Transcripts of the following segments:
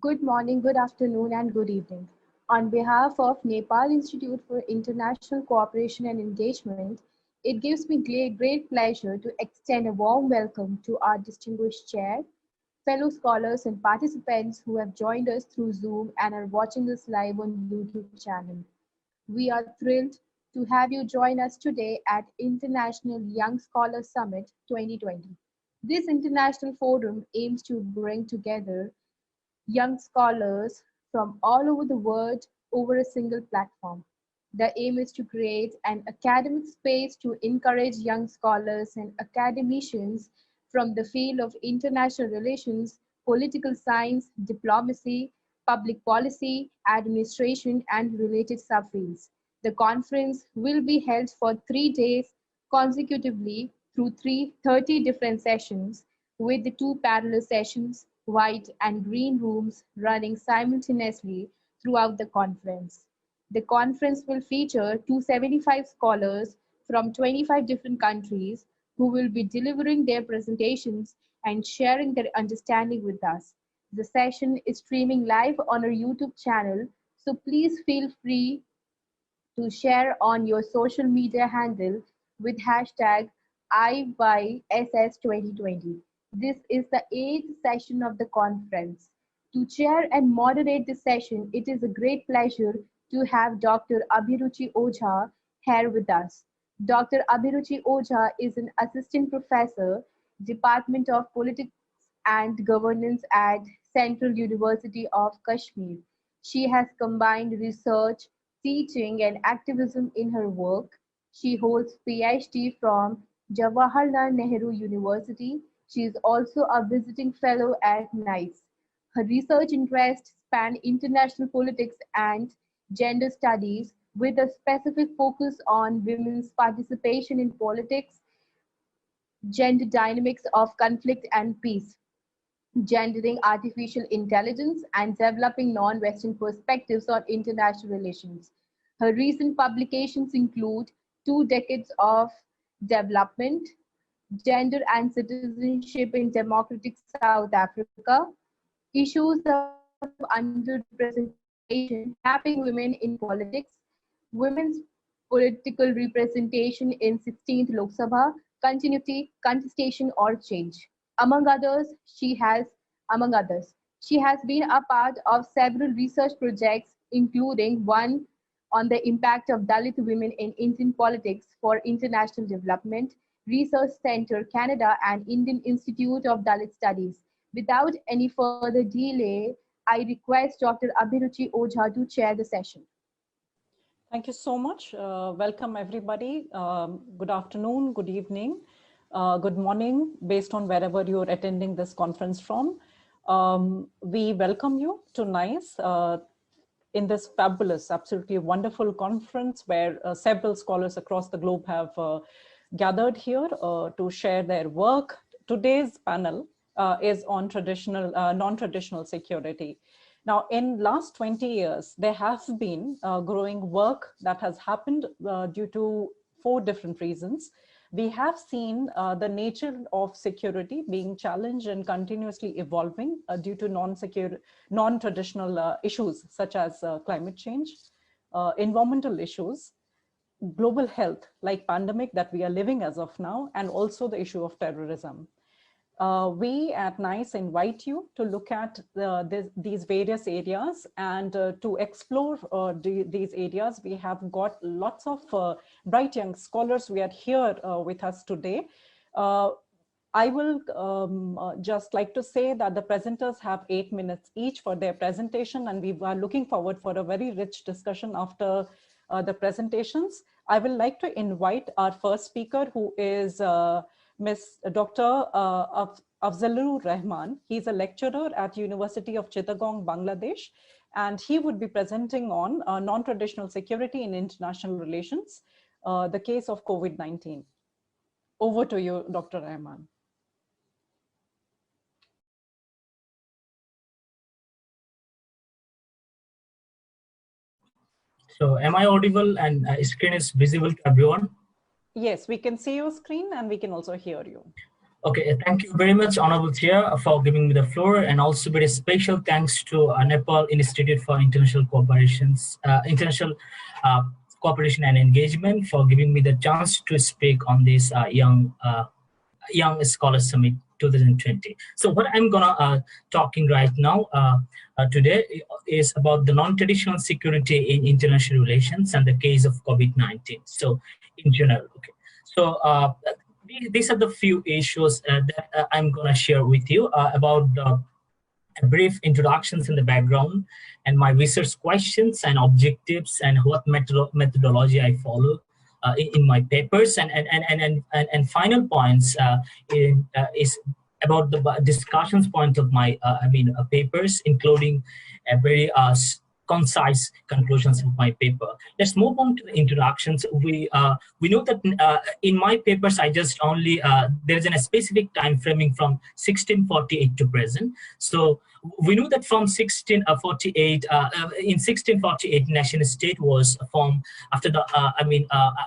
Good morning, good afternoon, and good evening. On behalf of Nepal Institute for International Cooperation and Engagement, it gives me great pleasure to extend a warm welcome to our distinguished chair, fellow scholars, and participants who have joined us through Zoom and are watching us live on YouTube channel. We are thrilled to have you join us today at International Young Scholars Summit 2020. This international forum aims to bring together young scholars from all over the world over a single platform. The aim is to create an academic space to encourage young scholars and academicians from the field of international relations, political science, diplomacy, public policy, administration, and related subfields. The conference will be held for 3 days consecutively through 30 different sessions, with the two parallel sessions, white and green rooms, running simultaneously throughout the conference. The conference will feature 275 scholars from 25 different countries who will be delivering their presentations and sharing their understanding with us. The session is streaming live on our YouTube channel, so please feel free to share on your social media handle with hashtag IYSS2020. This is the 8th session of the conference. To chair and moderate this session, it is a great pleasure to have Dr. Abhiruchi Ojha here with us. Dr. Abhiruchi Ojha is an assistant professor, Department of Politics and Governance at Central University of Kashmir. She has combined research, teaching, and activism in her work. She holds PhD from Jawaharlal Nehru University. She is also a visiting fellow at NIICE. Her research interests span international politics and gender studies, with a specific focus on women's participation in politics, gender dynamics of conflict and peace, gendering artificial intelligence, and developing non-Western perspectives on international relations. Her recent publications include Two Decades of Development, Gender and Citizenship in Democratic South Africa, Issues of Underrepresentation, Mapping Women in Politics, Women's Political Representation in 16th Lok Sabha, Continuity, Contestation or Change. Among others, she has among others, she has been a part of several research projects, including one on the impact of Dalit women in Indian politics for international development, Research Center Canada and Indian Institute of Dalit Studies. Without any further delay, I request Dr. Abhiruchi Ojha to chair the session. Thank you so much. Welcome everybody. Good afternoon, good evening, good morning, based on wherever you're attending this conference from. We welcome you to NIICE in this fabulous, absolutely wonderful conference where several scholars across the globe have gathered here to share their work. Today's panel is on non-traditional security. Now, in last 20 years, there has been growing work that has happened due to 4 different reasons. We have seen the nature of security being challenged and continuously evolving due to non-traditional issues such as climate change, environmental issues, global health like pandemic that we are living as of now, and also the issue of terrorism. We at NIICE invite you to look at these various areas and to explore these areas. We have got lots of bright young scholars who are here with us today. I will just like to say that the presenters have 8 minutes each for their presentation, and we are looking forward for a very rich discussion after the presentations. I will like to invite our first speaker, who is Ms. Dr. Afzalur Rahman. He's a lecturer at University of Chittagong, Bangladesh, and he would be presenting on non-traditional security in international relations, the case of COVID-19. Over to you, Dr. Rahman. So am I audible and screen is visible to everyone? Yes, we can see your screen and we can also hear you. Okay, thank you very much, Honorable Chair, for giving me the floor, and also very special thanks to Nepal Institute for International uh, Cooperation and Engagement for giving me the chance to speak on this Young Scholar Summit 2020. So what I'm gonna talking right now today is about the non-traditional security in international relations and the case of COVID-19. So in general, okay. So these are the few issues that I'm gonna share with you about the brief introductions in the background and my research questions and objectives and what methodology I follow in my papers and final points is about the discussions point of my papers, including a very concise conclusions of my paper. Let's move on to the introductions. We know that in my papers I just only there is a specific time framing from 1648 to present. So we know that from 1648 in 1648 nation state was formed after the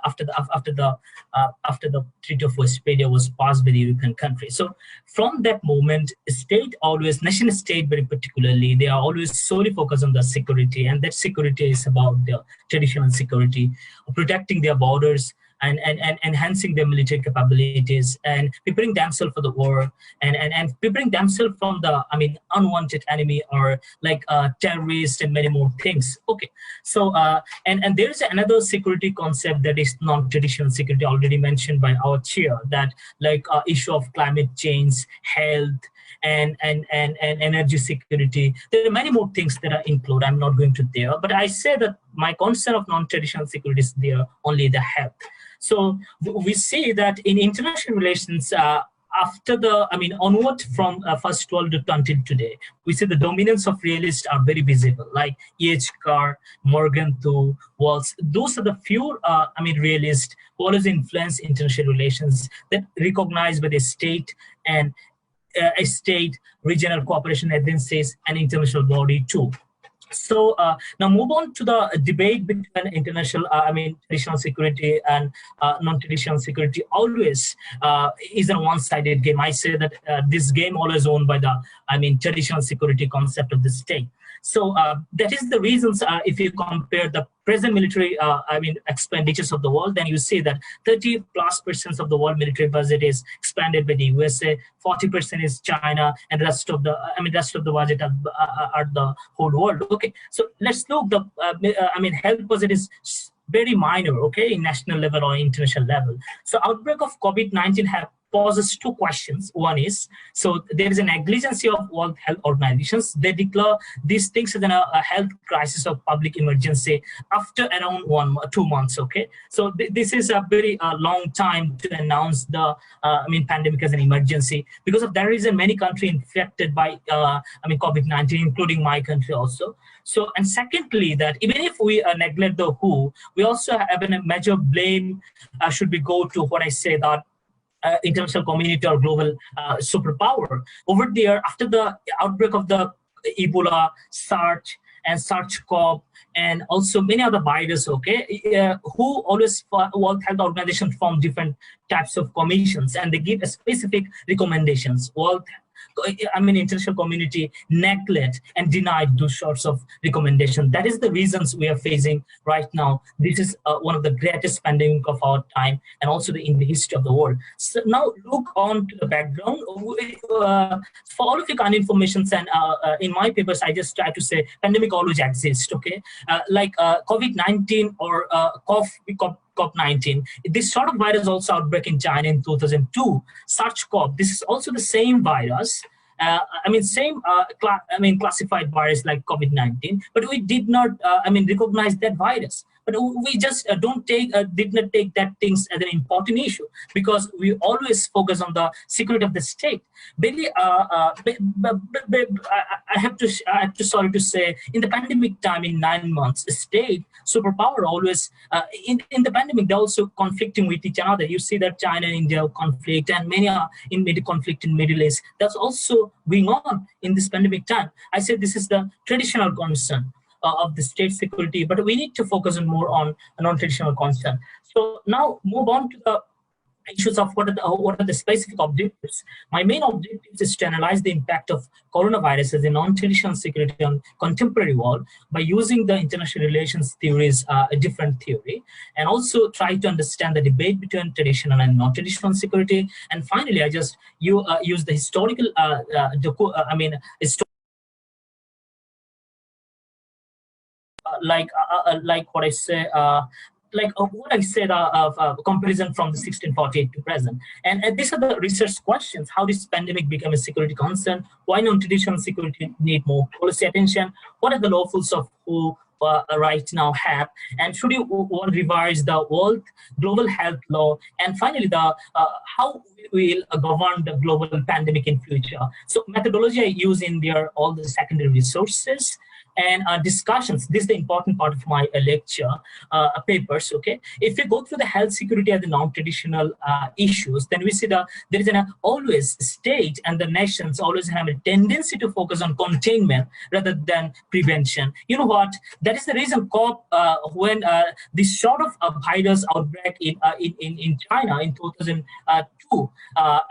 after the Treaty of Westphalia was passed by the European countries. So from that moment, state always, nation state very particularly, they are always solely focused on the security, and that security is about the traditional security, protecting their borders, and enhancing their military capabilities and preparing themselves for the war and preparing themselves from the unwanted enemy or like terrorists and many more things. Okay, so and there's another security concept that is non-traditional security already mentioned by our chair, that like issue of climate change, health, and energy security. There are many more things that are included. I'm not going to there, but I say that my concern of non-traditional security is there only the health. So we see that in international relations, after the, onward from first world until today, we see the dominance of realists are very visible, like E.H. Carr, Morgenthau, Waltz. Those are the few, realists who always influence international relations that recognized by the state and a state, regional cooperation agencies, and international body too. So now move on to the debate between international, traditional security and non-traditional security. Always is a one-sided game. I say that this game always owned by the, traditional security concept of the state. So that is the reasons. If you compare the present military, expenditures of the world, then you see that 30+% of the world military budget is expanded by the USA, 40% is China, and rest of the, rest of the budget are the whole world. Okay, so let's look the, health budget is very minor, okay, in national level or international level. So outbreak of COVID-19 have poses two questions. One is, so there is a negligence of World Health Organizations. They declare these things as a health crisis or public emergency after around 2 months. Okay, so this is a very long time to announce the pandemic as an emergency. Because of that reason, many countries infected by COVID-19, including my country also. So, and secondly, that even if we neglect the WHO, we also have a major blame should be go to what I say that international community or global superpower. Over there, after the outbreak of the Ebola, SARS, and SARS-CoV, and also many other viruses, okay, who always, World Health Organization form different types of commissions, and they give a specific recommendations. International community neglect and denied those sorts of recommendations. That is the reasons we are facing right now. This is one of the greatest pandemic of our time, and also in the history of the world. So now look on to the background. For all of your kind of information, and in my papers, I just try to say pandemic always exists. Okay, like COVID-19 or COP19. This sort of virus also outbreak in China in 2002. SARS-CoV, this is also the same virus. Classified virus like COVID-19, but we did not, recognize that virus. But we just did not take that things as an important issue, because we always focus on the security of the state. Really, I have to sorry to say, in the pandemic time, in 9 months, state superpower always in the pandemic they're also conflicting with each other. You see that China and India conflict, and many are in conflict in Middle East. That's also going on in this pandemic time. I said this is the traditional concern of the state security, but we need to focus on more on a non-traditional concern. So now move on to the issues of what are the specific objectives. My main objective is to analyze the impact of coronavirus as a non-traditional security on contemporary world by using the international relations theories, a different theory, and also try to understand the debate between traditional and non-traditional security. And finally, I just use the historical, like what I say, what I said of comparison from the 1648 to present. And these are the research questions: how this pandemic became a security concern, why non-traditional security need more policy attention, what are the lawfuls of who right now have, and should you want to revise the World Global Health Law, and finally the how we will govern the global pandemic in future. So methodology I use in there, all the secondary resources and discussions. This is the important part of my lecture papers. Okay, if you go through the health security and the non-traditional issues, then we see there is an always state and the nations always have a tendency to focus on containment rather than prevention. You know what? That is the reason COP when this sort of virus outbreak in China in 2002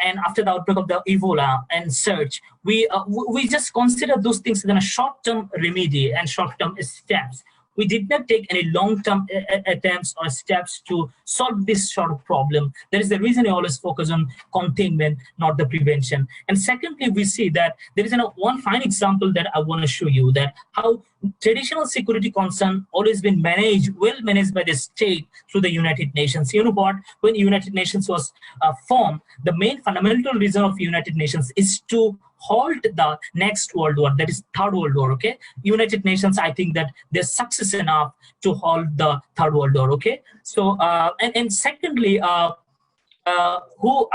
and after the outbreak of the Ebola and surge, we just consider those things as a short-term remedy and short-term steps. We did not take any long-term attempts or steps to solve this sort of problem. That is the reason I always focus on containment, not the prevention. And secondly, we see that there is one fine example that I want to show you, that how traditional security concern always been well managed by the state through the United Nations. You know what? When United Nations was formed, the main fundamental reason of United Nations is to halt the next world war, that is third world war. Okay, United Nations, I think that they're success enough to halt the third world war. Okay, so and secondly, who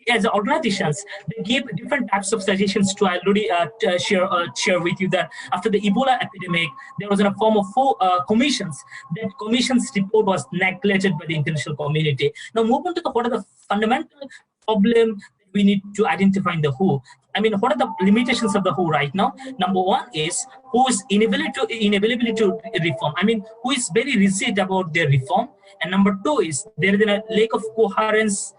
as organizations, they give different types of suggestions to. I already share with you that after the Ebola epidemic, there was a form of 4 commissions. That commission's report was neglected by the international community. Now move on to what are the fundamental problem we need to identify in the WHO. I mean, what are the limitations of the WHO right now? Number one is who is inability to reform. I mean, who is very rigid about their reform. And number two is there is a lack of coherence.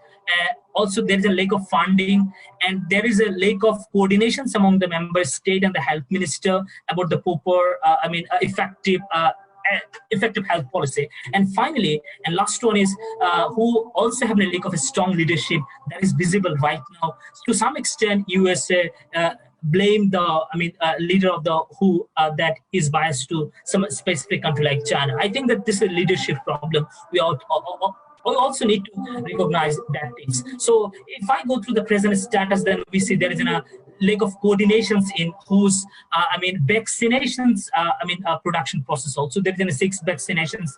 Also, there is a lack of funding, and there is a lack of coordinations among the member state and the health minister about the proper, effective health policy. And finally, and last one is who also have a lack of a strong leadership that is visible right now. To some extent, USA blame the leader of the WHO that is biased to some specific country like China. I think that this is a leadership problem. We also need to recognize that things. So if I go through the present status, then we see there is a lack of coordinations in whose vaccinations production process. Also there is 6 vaccinations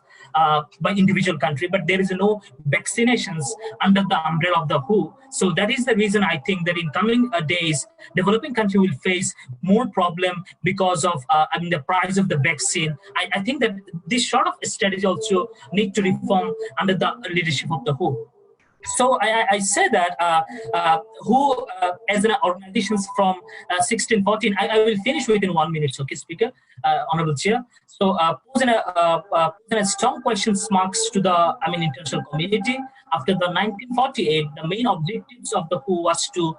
by individual country, but there is no vaccinations under the umbrella of the WHO. So that is the reason I think that in coming days, developing country will face more problem because of the price of the vaccine. I think that this sort of strategy also need to reform under the leadership of the WHO. So I say that WHO as an organizations from 1614, I will finish within 1 minute, okay, Speaker, Honorable Chair. So posing a strong question marks to the international community. After the 1948, the main objectives of the WHO was to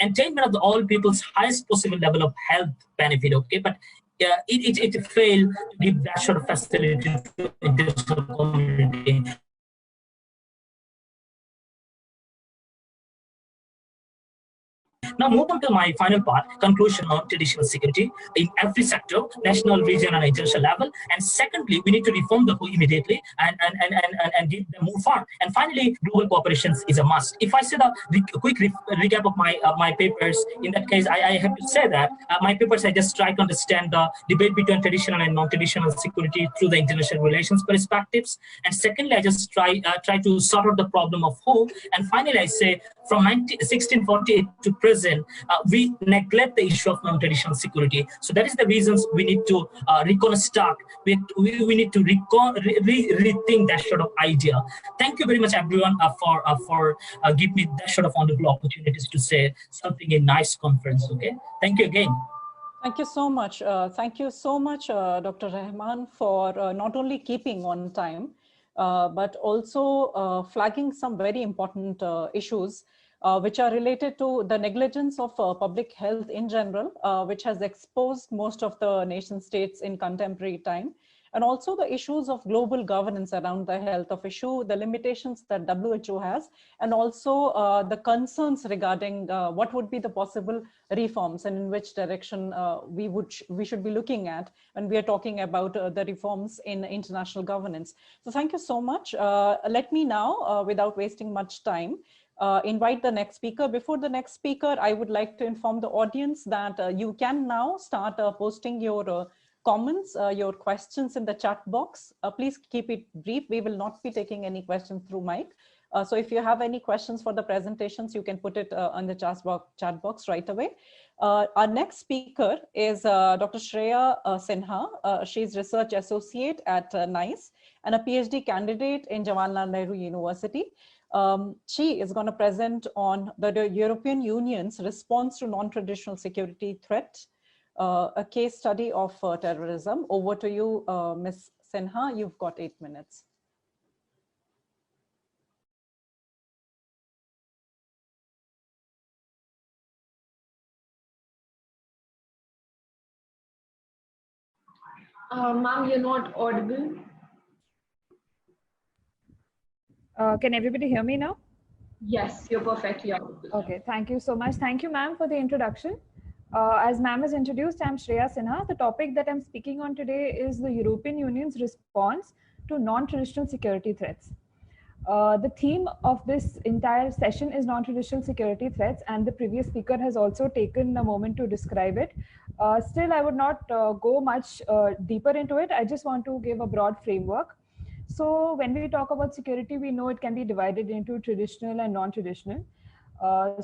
attainment of all people's highest possible level of health benefit, okay, but it failed to give that sort of facility to the international community. Now move on to my final part, conclusion on traditional security in every sector, national, regional, and international level. And secondly, we need to reform the WHO immediately and give them more far. And finally, global cooperation is a must. If I say the quick recap of my papers, in that case, I have to say that my papers, I just try to understand the debate between traditional and non-traditional security through the international relations perspectives. And secondly, I just try to sort out the problem of WHO. And finally, I say from 1648 to present, we neglect the issue of non-traditional security. So that is the reasons we need to reconstruct. We need to rethink that sort of idea. Thank you very much, everyone, for giving me that sort of wonderful opportunities to say something in NIICE conference. Okay, thank you again. Thank you so much. Thank you so much, Dr. Rahman, for not only keeping on time, but also flagging some very important issues which are related to the negligence of public health in general, which has exposed most of the nation states in contemporary time, and also the issues of global governance around the health of issue, the limitations that WHO has, and also the concerns regarding what would be the possible reforms and in which direction we should be looking at when we are talking about the reforms in international governance. So thank you so much. Let me now, without wasting much time, invite the next speaker. Before the next speaker, I would like to inform the audience that you can now start posting your comments, your questions in the chat box. Please keep it brief. We will not be taking any questions through mic. So if you have any questions for the presentations, you can put it on the chat box right away. Our next speaker is Dr. Shreya Sinha. She's Research Associate at NIICE and a PhD candidate in Jawaharlal Nehru University. She is going to present on the European Union's response to non-traditional security threat, a case study of terrorism. Over to you, Ms. Sinha. You've got 8 minutes. Ma'am, you're not audible. Can everybody hear me now? Yes, you're perfectly audible. Okay, thank you so much. Thank you, ma'am, for the introduction. As ma'am has introduced, I'm Shreya Sinha. The topic that I'm speaking on today is the European Union's response to non-traditional security threats. The theme of this entire session is non-traditional security threats, and the previous speaker has also taken a moment to describe it. Still, I would not go much deeper into it. I just want to give a broad framework. So when we talk about security, we know it can be divided into traditional and non-traditional.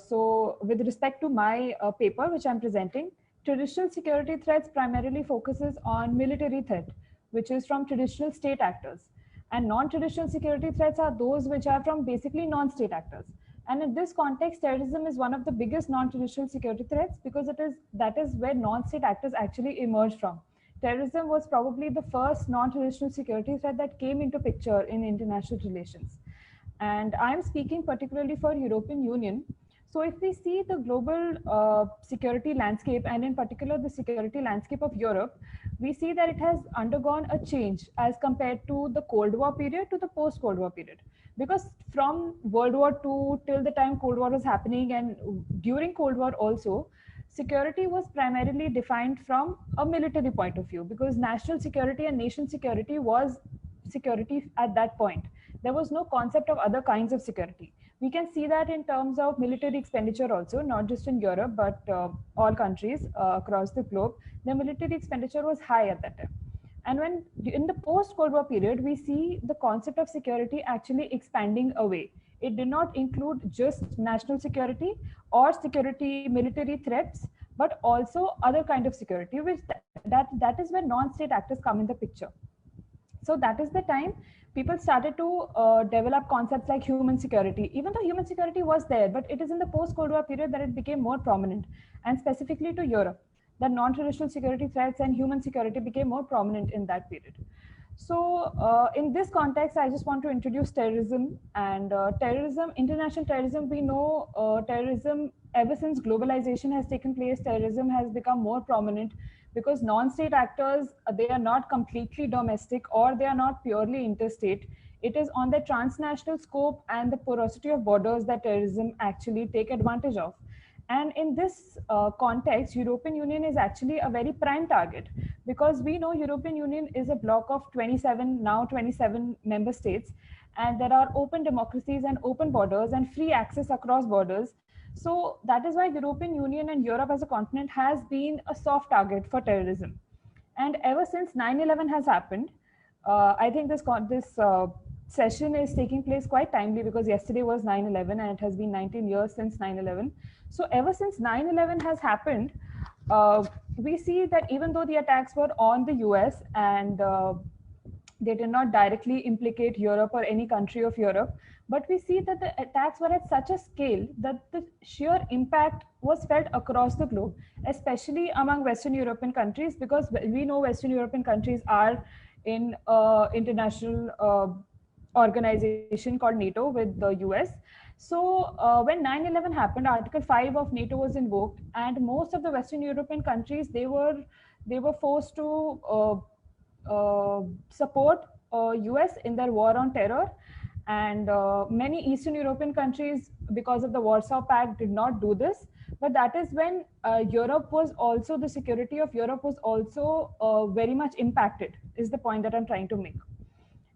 So with respect to my paper, which I'm presenting, traditional security threats primarily focuses on military threat, which is from traditional state actors. And non-traditional security threats are those which are from basically non-state actors. And in this context, terrorism is one of the biggest non-traditional security threats because that is where non-state actors actually emerge from. Terrorism was probably the first non-traditional security threat that came into picture in international relations. And I'm speaking particularly for European Union. So if we see the global security landscape, and in particular the security landscape of Europe, we see that it has undergone a change as compared to the Cold War period to the post-Cold War period. Because from World War II till the time Cold War was happening, and during Cold War also, security was primarily defined from a military point of view, because national security and nation security was security at that point. There was no concept of other kinds of security. We can see that in terms of military expenditure also, not just in Europe, but all countries across the globe. The military expenditure was high at that time. And when in the post-Cold War period, we see the concept of security actually expanding away. It did not include just national security or security military threats, but also other kind of security, which that is where non-state actors come in the picture. So that is the time people started to develop concepts like human security. Even though human security was there, but it is in the post-Cold War period that it became more prominent, and specifically to Europe, that non-traditional security threats and human security became more prominent in that period. So in this context, I just want to introduce terrorism. And terrorism, international terrorism, we know terrorism ever since globalization has taken place, terrorism has become more prominent because non-state actors, they are not completely domestic or they are not purely interstate. It is on the transnational scope and the porosity of borders that terrorism actually take advantage of. And in this context, European Union is actually a very prime target, because we know European Union is a bloc of 27 member states, and there are open democracies and open borders and free access across borders. So that is why European Union and Europe as a continent has been a soft target for terrorism. And ever since 9/11 has happened, I think this session is taking place quite timely, because yesterday was 9/11 and it has been 19 years since 9/11. So ever since 9/11 has happened, we see that even though the attacks were on the US and they did not directly implicate Europe or any country of Europe, but we see that the attacks were at such a scale that the sheer impact was felt across the globe, especially among Western European countries, because we know Western European countries are in international organization called NATO with the US. So when 9/11 happened, Article 5 of NATO was invoked, and most of the Western European countries, they were forced to support US in their war on terror. And many Eastern European countries, because of the Warsaw Pact, did not do this. But that is when Europe was also, the security of Europe was also very much impacted, is the point that I'm trying to make.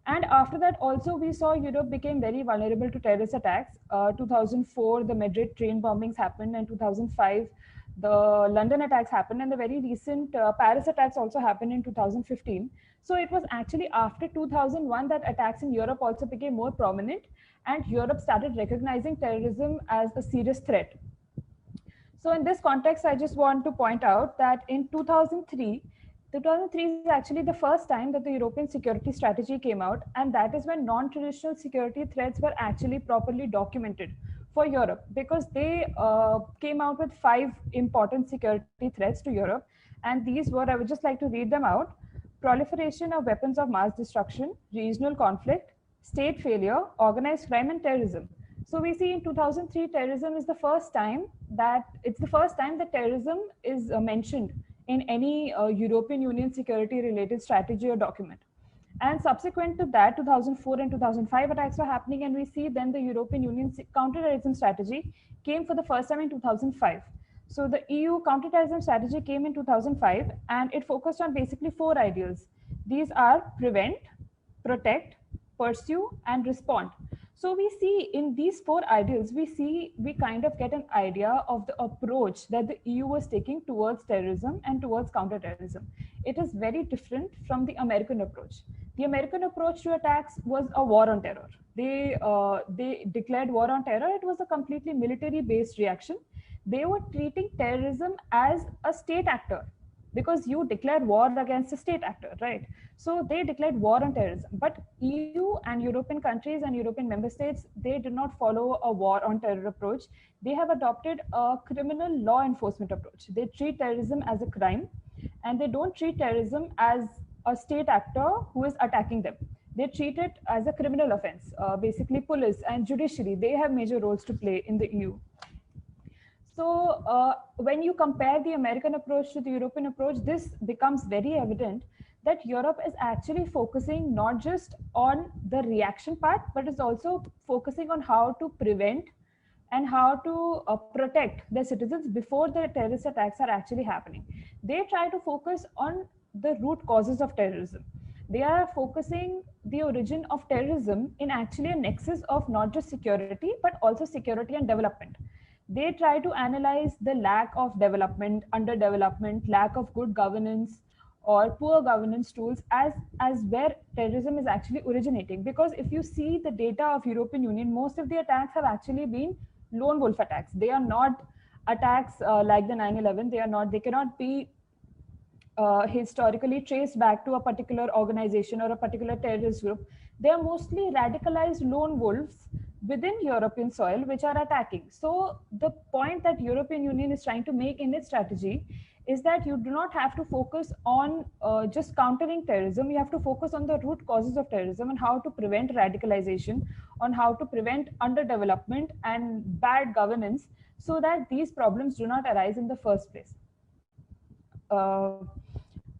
And after that, also, we saw Europe became very vulnerable to terrorist attacks. 2004, the Madrid train bombings happened, and 2005, the London attacks happened, and the very recent Paris attacks also happened in 2015. So it was actually after 2001 that attacks in Europe also became more prominent, and Europe started recognizing terrorism as a serious threat. So in this context, I just want to point out that in 2003 is actually the first time that the European security strategy came out, and that is when non-traditional security threats were actually properly documented for Europe, because they came out with 5 important security threats to Europe. And these were, I would just like to read them out: proliferation of weapons of mass destruction, regional conflict, state failure, organized crime, and terrorism. So we see in 2003, terrorism is the first time that terrorism is mentioned in any European Union security related strategy or document. And subsequent to that, 2004 and 2005 attacks were happening, and we see then the European Union counterterrorism strategy came for the first time in 2005. So the EU counterterrorism strategy came in 2005, and it focused on basically 4 ideals. These are prevent, protect, pursue, and respond. So we see in these 4 ideals, we kind of get an idea of the approach that the EU was taking towards terrorism and towards counterterrorism. It is very different from the American approach. The American approach to attacks was a war on terror. They declared war on terror. It was a completely military-based reaction. They were treating terrorism as a state actor, because you declare war against a state actor, right? So they declared war on terrorism. But EU and European countries and European member states, they did not follow a war on terror approach. They have adopted a criminal law enforcement approach. They treat terrorism as a crime, and they don't treat terrorism as a state actor who is attacking them. They treat it as a criminal offense. Basically, police and judiciary, they have major roles to play in the EU. So when you compare the American approach to the European approach, this becomes very evident that Europe is actually focusing not just on the reaction part, but is also focusing on how to prevent and how to protect their citizens before the terrorist attacks are actually happening. They try to focus on the root causes of terrorism. They are focusing the origin of terrorism in actually a nexus of not just security, but also security and development. They try to analyze the lack of development, underdevelopment, lack of good governance, or poor governance tools as where terrorism is actually originating. Because if you see the data of European Union, most of the attacks have actually been lone wolf attacks. They are not attacks like the 9/11. They cannot be historically traced back to a particular organization or a particular terrorist group. They are mostly radicalized lone wolves within European soil which are attacking. So the point that European Union is trying to make in its strategy is that you do not have to focus on just countering terrorism. You have to focus on the root causes of terrorism and how to prevent radicalization, on how to prevent underdevelopment and bad governance, so that these problems do not arise in the first place.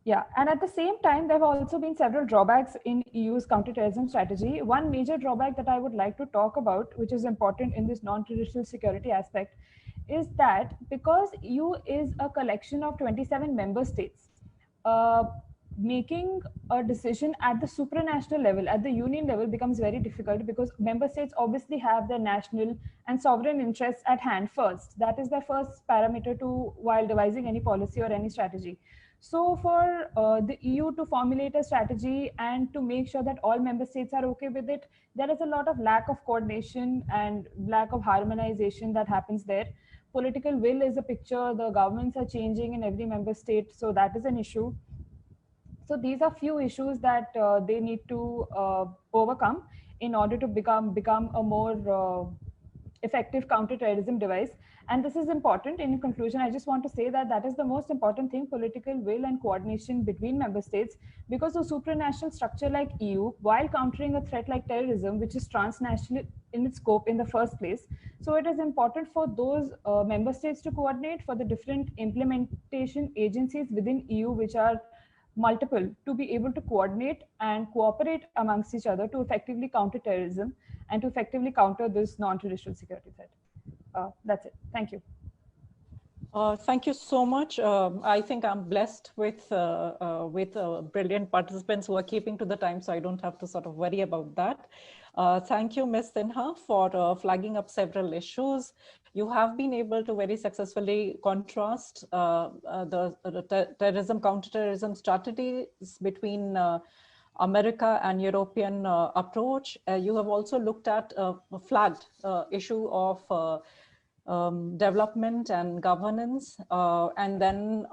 Yeah, and at the same time, there have also been several drawbacks in EU's counterterrorism strategy. One major drawback that I would like to talk about, which is important in this non-traditional security aspect, is that because EU is a collection of 27 member states, making a decision at the supranational level, at the union level, becomes very difficult, because member states obviously have their national and sovereign interests at hand first. That is their first parameter to while devising any policy or any strategy. So for the EU to formulate a strategy and to make sure that all member states are okay with it, there is a lot of lack of coordination and lack of harmonization that happens there. Political will is a picture. The governments are changing in every member state, so that is an issue. So these are few issues that they need to overcome in order to become a more effective counter-terrorism device. And this is important. In conclusion, I just want to say that that is the most important thing: political will and coordination between member states, because a supranational structure like EU, while countering a threat like terrorism, which is transnational in its scope in the first place, so it is important for those member states to coordinate, for the different implementation agencies within EU, which are multiple, to be able to coordinate and cooperate amongst each other to effectively counter terrorism and to effectively counter this non-traditional security threat. That's it. Thank you. Thank you so much. I think I'm blessed with brilliant participants who are keeping to the time, so I don't have to sort of worry about that. Thank you, Ms. Sinha, for flagging up several issues. You have been able to very successfully contrast the terrorism, counterterrorism strategies between America and European approach. You have also looked at flagged issue of development and governance, and then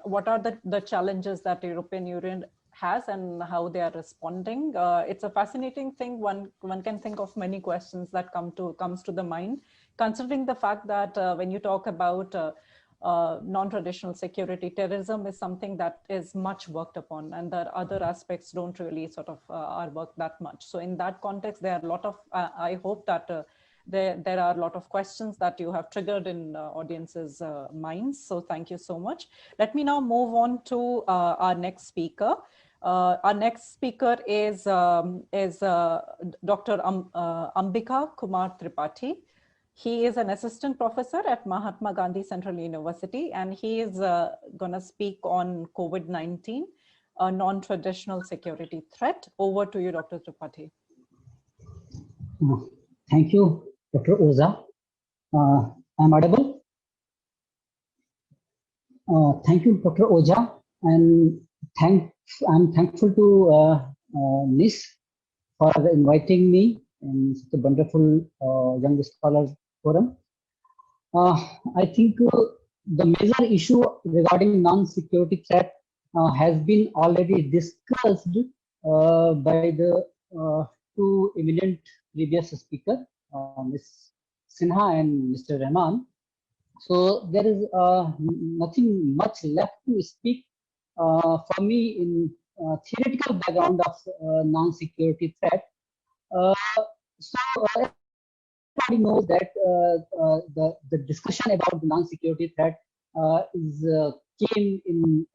what are the challenges that the European Union has and how they are responding. It's a fascinating thing. One can think of many questions that comes to the mind, considering the fact that when you talk about non-traditional security, terrorism is something that is much worked upon, and the other aspects don't really sort of are worked that much. So in that context, there are a lot of, I hope that there are a lot of questions that you have triggered in audience's minds. So thank you so much. Let me now move on to our next speaker. Our next speaker is Dr. Ambika Kumar Tripathi. He is an assistant professor at Mahatma Gandhi Central University, and he is going to speak on COVID-19, a non-traditional security threat. Over to you, Dr. Tripathi. Thank you, Dr. Oza. I'm audible? Thank you, Dr. Oza, and I'm thankful to NIICE for inviting me in such a wonderful young scholars forum. I think the major issue regarding non-security threat has been already discussed by the two eminent previous speakers, Ms. Sinha and Mr. Rahman. So there is nothing much left to speak for me in theoretical background of non-security threat. So everybody knows that the discussion about the non-security threat came in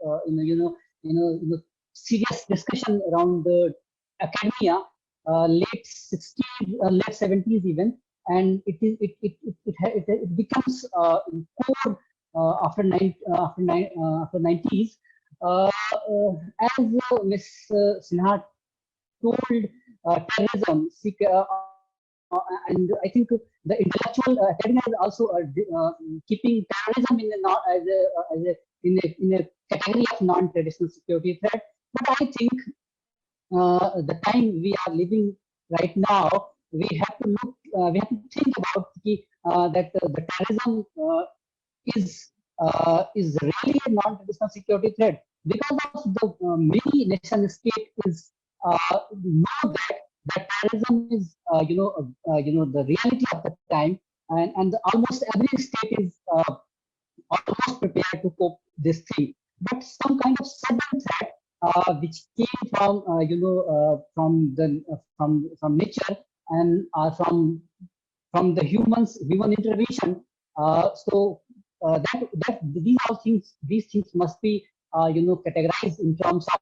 serious discussion around the academia, late 60s, late 70s even, and it becomes core after 90s. As Ms. Sinha told, terrorism, and I think the intellectual academia is also keeping terrorism in a category of non-traditional security threat. But I think the time we are living right now, we have to think about that the terrorism is really a non-traditional security threat, because of the many nation states know that terrorism is the reality of the time, and almost every state is almost prepared to cope this thing. But some kind of sudden threat which came from from nature and from the human intervention. So that these things must be categorized in terms of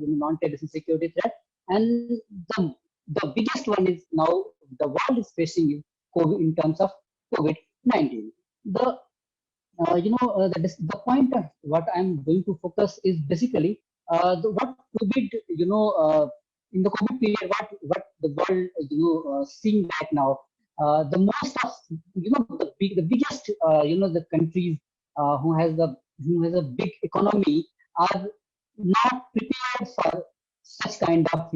non-terrorism security threat. And the biggest one is now the world is facing COVID in terms of COVID-19. The point of what I'm going to focus is basically what COVID, in the COVID period, what the world seeing right now. The most of the biggest the countries who has a big economy are not prepared for such kind of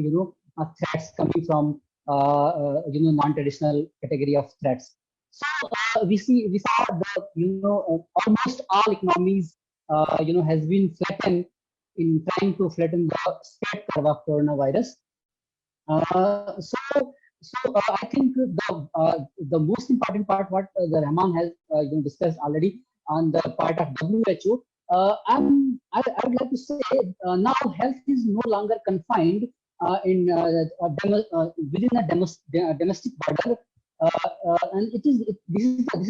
threats coming from non-traditional category of threats. So we saw the almost all economies has been flattened in trying to flatten the spread curve of coronavirus. So I think the most important part, what the Rahman has discussed already on the part of WHO. I would like to say now health is no longer confined within a domestic border, and this is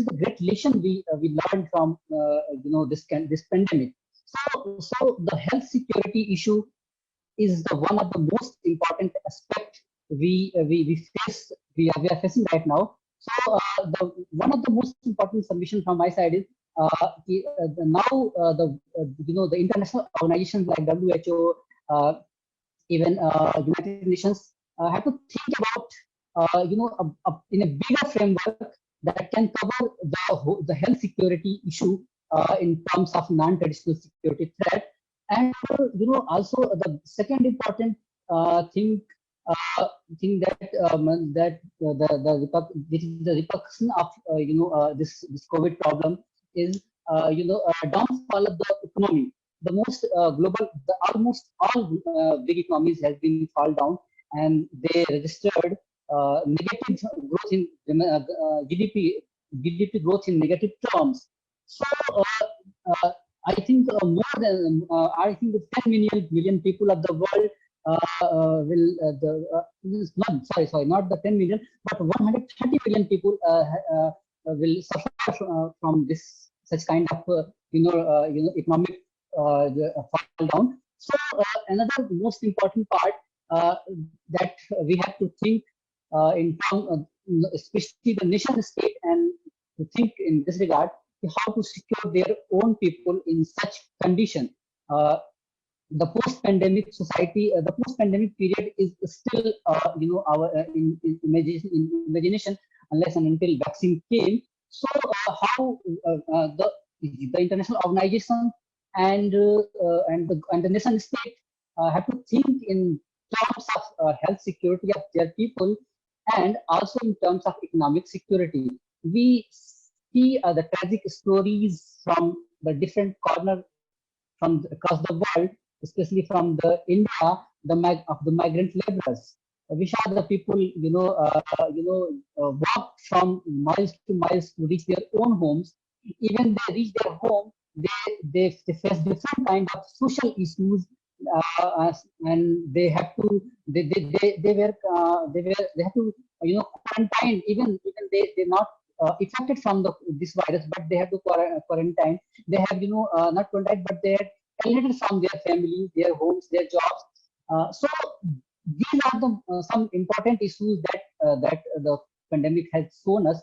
the great lesson we learned from this pandemic. So the health security issue is the one of the most important aspect we are facing right now. So the one of the most important submission from my side is now the international organizations like WHO, even United Nations have to think about in a bigger framework that can cover the health security issue in terms of non-traditional security threat. And also the second important thing that this is the repercussion of this COVID problem is downfall of the economy. The most almost all big economies has been fall down, and they registered negative growth in GDP growth in negative terms. So I think I think the 10 million people of the world not the 10 million, but 130 million people will suffer from this such kind of economic fall down. So another most important part that we have to think in terms, especially the nation state, and to think in this regard, how to secure their own people in such condition. The post-pandemic society, the post-pandemic period is still, our imagination, unless and until vaccine came. So how the international organization and the nation state have to think in terms of health security of their people, and also in terms of economic security. We see the tragic stories from the different corner from across the world, especially from the India, of the migrant laborers. We saw the people, walk from miles to miles to reach their own homes. Even they reach their home, they face different kind of social issues, and they have to they have to quarantine. Even they're not affected from this virus, but they have to quarantine. They have not quarantined, but they are alienated from their families, their homes, their jobs. So these are the some important issues that the pandemic has shown us.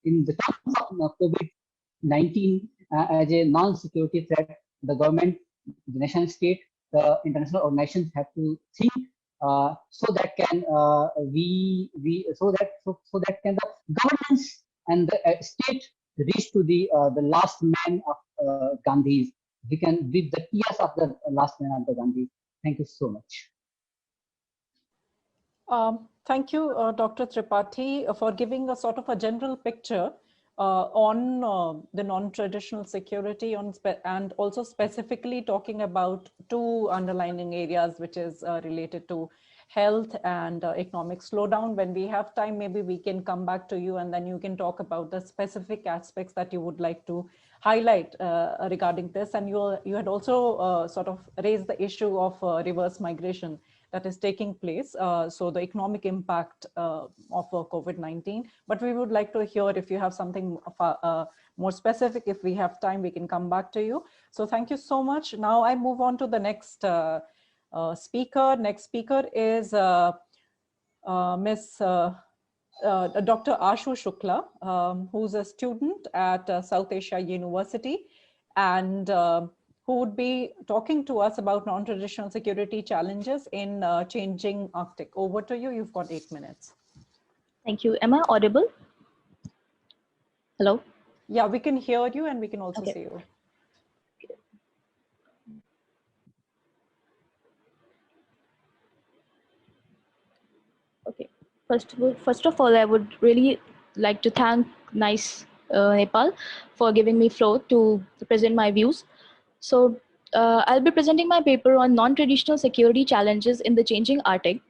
In the terms of COVID-19 as a non-security threat, the government, the nation state, the international organizations have to think so that can so that can the governance and the state reach to the last man of Gandhi's. We can read the tears of the last man of the Gandhi. Thank you so much. Thank you, Dr. Tripathi, for giving a sort of a general picture on the non-traditional security and also specifically talking about two underlining areas, which is related to health and economic slowdown. When we have time, maybe we can come back to you and then you can talk about the specific aspects that you would like to highlight regarding this. And you had also sort of raised the issue of reverse migration that is taking place. So the economic impact of COVID-19, but we would like to hear if you have something more specific. If we have time, we can come back to you. So thank you so much. Now I move on to the next speaker. Next speaker is Miss Dr. Ashu Shukla, who's a student at South Asia University, and who would be talking to us about non-traditional security challenges in changing Arctic. Over to you. You've got 8 minutes. Thank you. Am I audible? Hello? Yeah, we can hear you and we can also see you. Okay. First of all, I would really like to thank NIICE Nepal for giving me floor to present my views. So I'll be presenting my paper on non-traditional security challenges in the changing Arctic.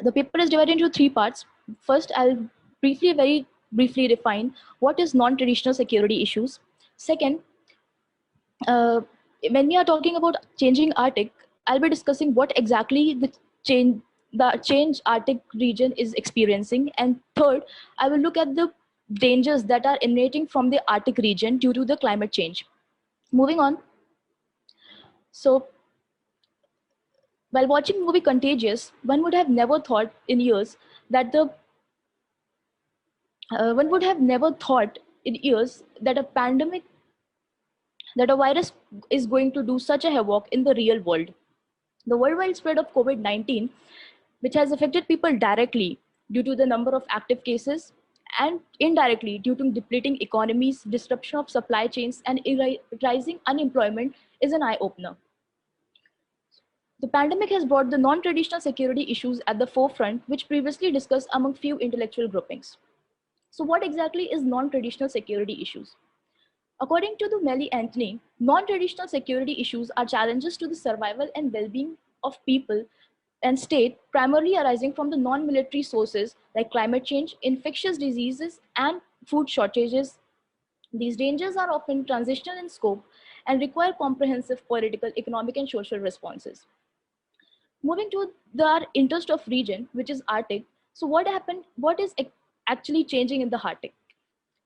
The paper is divided into three parts. First, I'll very briefly define what is non-traditional security issues. Second, uh, when we are talking about changing Arctic, I'll be discussing what exactly the change Arctic region is experiencing. And third, I will look at the dangers that are emanating from the Arctic region due to the climate change. Moving on. So, while watching movie Contagious, one would have never thought in years that the one would have never thought in years that a pandemic, that a virus is going to do such a havoc in the real world. The worldwide spread of COVID-19, which has affected people directly due to the number of active cases and indirectly due to depleting economies, disruption of supply chains, and rising unemployment, is an eye-opener. The pandemic has brought the non-traditional security issues at the forefront, which previously discussed among few intellectual groupings. So what exactly is non-traditional security issues? According to the Melly Anthony, non-traditional security issues are challenges to the survival and well-being of people and state, primarily arising from the non-military sources like climate change, infectious diseases, and food shortages. These dangers are often transitional in scope and require comprehensive political, economic, and social responses. Moving to the interest of region, which is Arctic. So what happened? What is actually changing in the Arctic?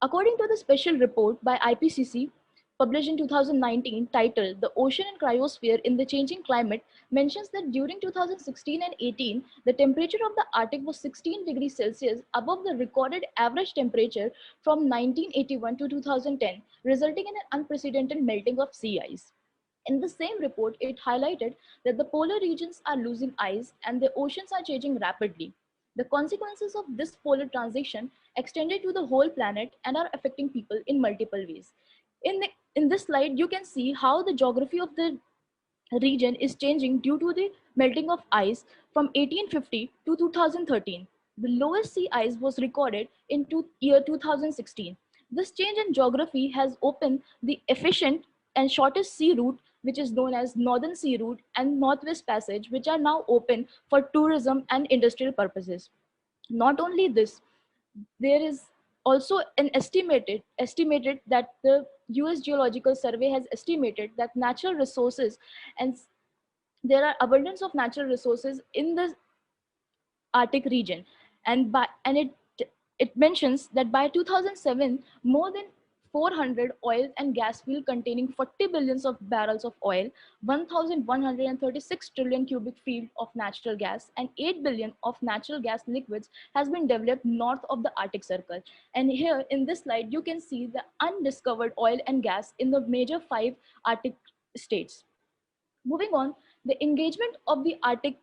According to the special report by IPCC, published in 2019, titled The Ocean and Cryosphere in the Changing Climate, mentions that during 2016 and 18, the temperature of the Arctic was 16 degrees Celsius above the recorded average temperature from 1981 to 2010, resulting in an unprecedented melting of sea ice. In the same report, it highlighted that the polar regions are losing ice and the oceans are changing rapidly. The consequences of this polar transition extended to the whole planet and are affecting people in multiple ways. In this slide, you can see how the geography of the region is changing due to the melting of ice from 1850 to 2013. The lowest sea ice was recorded in year 2016. This change in geography has opened the efficient and shortest sea route, which is known as Northern Sea Route and Northwest Passage, which are now open for tourism and industrial purposes. Not only this, there is also an estimated that the US Geological Survey has estimated that natural resources, and there are abundance of natural resources in the Arctic region, and it mentions that by 2007, more than 400 oil and gas fields containing 40 billions of barrels of oil, 1,136 trillion cubic feet of natural gas, and 8 billion of natural gas liquids has been developed north of the Arctic Circle. And here in this slide, you can see the undiscovered oil and gas in the major 5 Arctic states. Moving on, the engagement of the Arctic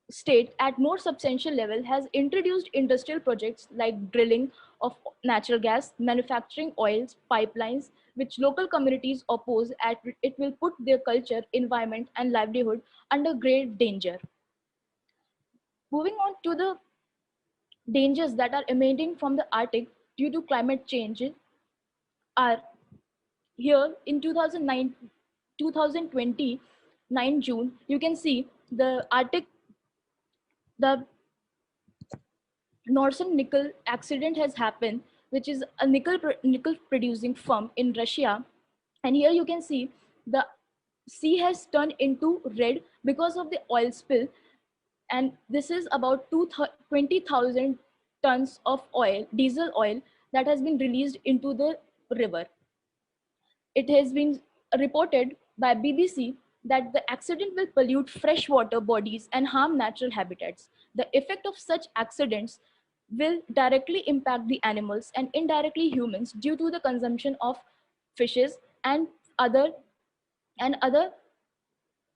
state at more substantial level has introduced industrial projects like drilling of natural gas, manufacturing oils, pipelines, which local communities oppose as it will put their culture, environment, and livelihood under grave danger. Moving on to the dangers that are emanating from the Arctic due to climate change are here in 2020, 9 June, you can see the Northern nickel accident has happened, which is a nickel producing firm in Russia. And here you can see the sea has turned into red because of the oil spill. And this is about 20,000 tons of oil, diesel oil, that has been released into the river. It has been reported by BBC that the accident will pollute freshwater bodies and harm natural habitats. The effect of such accidents will directly impact the animals and indirectly humans due to the consumption of fishes and other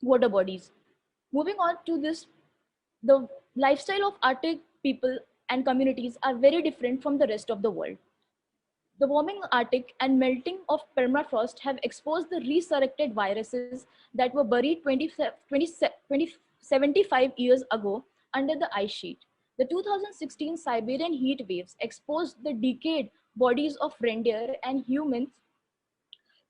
water bodies. Moving on to this, the lifestyle of Arctic people and communities are very different from the rest of the world. The warming Arctic and melting of permafrost have exposed the resurrected viruses that were buried 75 years ago under the ice sheet. The 2016 Siberian heat waves exposed the decayed bodies of reindeer and humans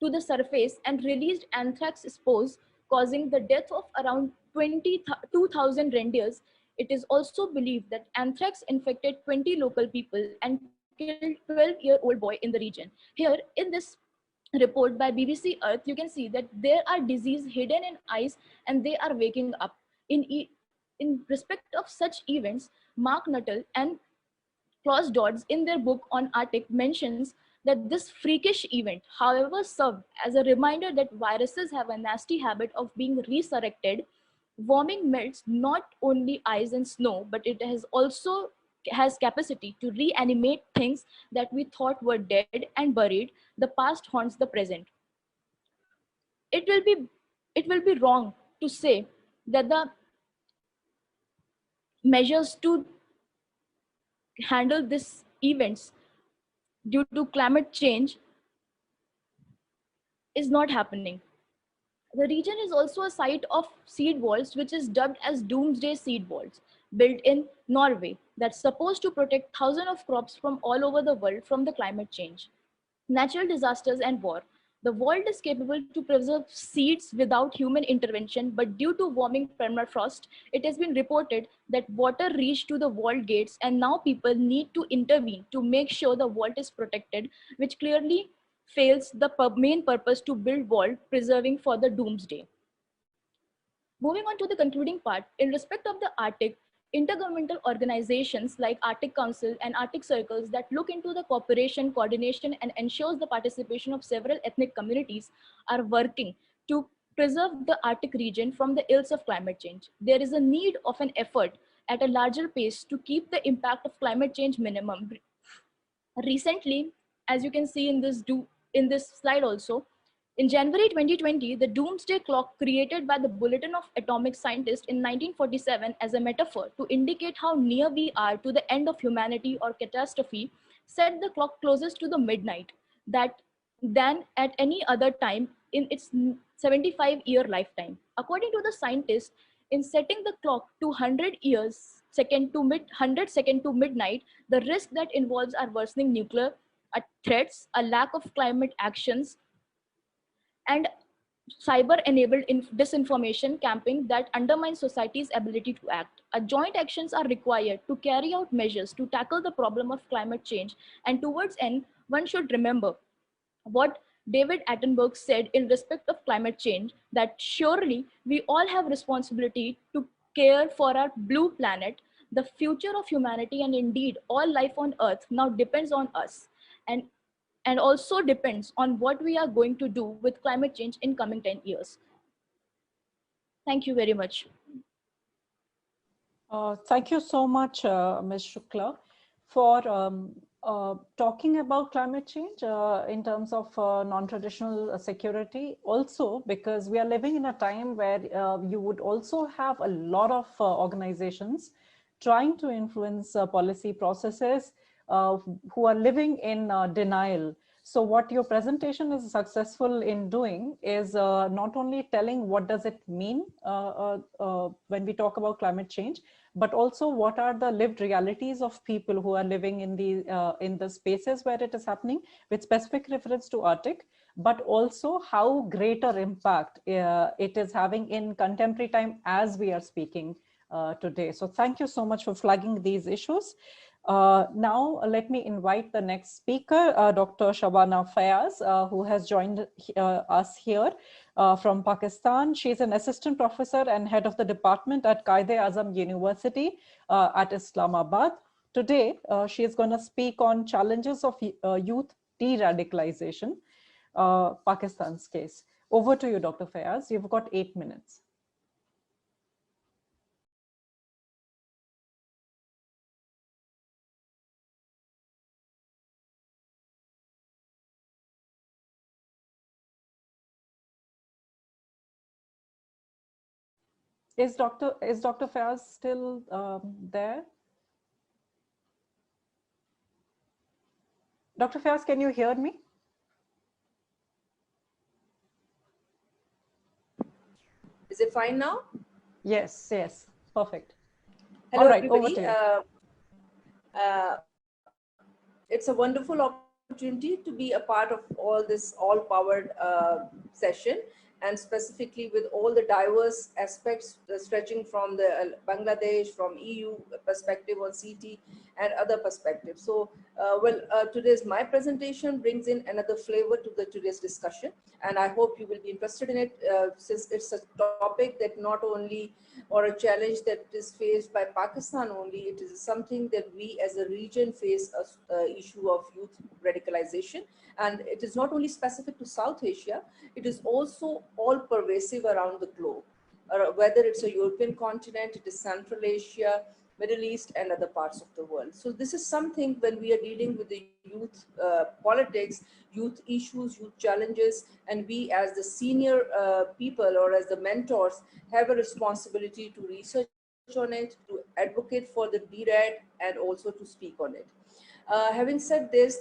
to the surface and released anthrax spores, causing the death of around 22,000 reindeers It is also believed that anthrax infected 20 local people and killed 12-year-old boy in the region. Here, in this report by BBC Earth, you can see that there are disease hidden in ice and they are waking up. In respect of such events, Mark Nuttall and Klaus Dodds in their book on Arctic mentions that this freakish event, however, served as a reminder that viruses have a nasty habit of being resurrected. Warming melts not only ice and snow, but it has also has capacity to reanimate things that we thought were dead and buried. The past haunts the present. It will be wrong to say that the measures to handle these events due to climate change is not happening. The region is also a site of seed vaults, which is dubbed as Doomsday Seed Vaults, built in Norway, that's supposed to protect thousands of crops from all over the world from the climate change, natural disasters, and war. The vault is capable to preserve seeds without human intervention, but due to warming permafrost, it has been reported that water reached to the vault gates, and now people need to intervene to make sure the vault is protected, which clearly fails the main purpose to build vault, preserving for the doomsday. Moving on to the concluding part, in respect of the Arctic, intergovernmental organizations like Arctic Council and Arctic Circles that look into the cooperation, coordination, and ensures the participation of several ethnic communities are working to preserve the Arctic region from the ills of climate change. There is a need of an effort at a larger pace to keep the impact of climate change minimum. Recently, as you can see in this slide also, in January 2020, the doomsday clock created by the Bulletin of Atomic Scientists in 1947 as a metaphor to indicate how near we are to the end of humanity or catastrophe set the clock closest to the midnight than at any other time in its 75-year lifetime. According to the scientists, in setting the clock to 100 second to midnight, the risk that involves are worsening nuclear threats, a lack of climate actions, and cyber-enabled disinformation campaign that undermines society's ability to act. Joint actions are required to carry out measures to tackle the problem of climate change. And towards end, one should remember what David Attenborough said in respect of climate change, that surely we all have responsibility to care for our blue planet. The future of humanity and indeed all life on Earth now depends on us, and also depends on what we are going to do with climate change in coming 10 years. Thank you very much. Thank you so much, Ms. Shukla, for talking about climate change in terms of non-traditional security. Also, because we are living in a time where you would also have a lot of organizations trying to influence policy processes who are living in denial. So what your presentation is successful in doing is not only telling what does it mean when we talk about climate change, but also what are the lived realities of people who are living in the spaces where it is happening, with specific reference to Arctic, but also how greater impact it is having in contemporary time as we are speaking today. So thank you so much for flagging these issues. Now, let me invite the next speaker, Dr. Shabana Fayaz, who has joined us here from Pakistan. She's an assistant professor and head of the department at Quaid-e-Azam University at Islamabad. Today, she is going to speak on challenges of youth de-radicalization, Pakistan's case. Over to you, Dr. Fayaz. You've got 8 minutes. Is Dr. Fayaz still there? Dr. Fayaz, can you hear me? Is it fine now? Yes, yes, perfect. Hello, all right, everybody. Over to you. It's a wonderful opportunity to be a part of all this all-powered session. and specifically with all the diverse aspects stretching from the Bangladesh, from EU perspective on CT and other perspectives. So, today's my presentation brings in another flavor to the today's discussion, and I hope you will be interested in it since it's a topic that not only or a challenge that is faced by Pakistan only, it is something that we as a region face a issue of youth radicalization. And it is not only specific to South Asia, it is also all pervasive around the globe. Whether it's a European continent, it is Central Asia, Middle East, and other parts of the world. So this is something when we are dealing with the youth politics, youth issues, youth challenges, and we as the senior people or as the mentors have a responsibility to research on it, to advocate for the DRAD, and also to speak on it. Having said this,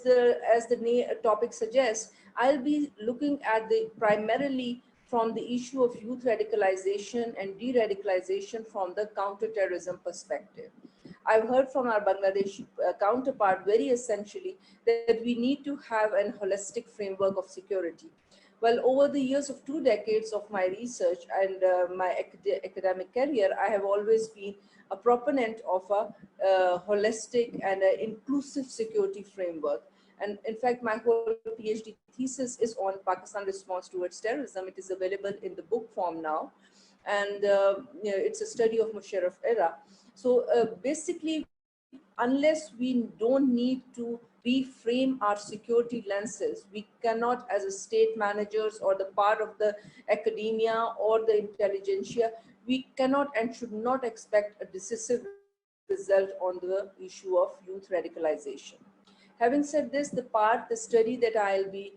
as the topic suggests, I'll be looking at the primarily from the issue of youth radicalization and de-radicalization from the counterterrorism perspective. I've heard from our Bangladeshi counterpart very essentially that we need to have an holistic framework of security. Well, over the years of 2 decades of my research and my academic career, I have always been a proponent of a holistic and inclusive security framework. And in fact, my whole PhD thesis is on Pakistan response towards terrorism. It is available in the book form now. And it's a study of Musharraf era. So basically, unless we don't need to reframe our security lenses, we cannot as a state managers or the part of the academia or the intelligentsia, we cannot and should not expect a decisive result on the issue of youth radicalization. Having said this, the study that I'll be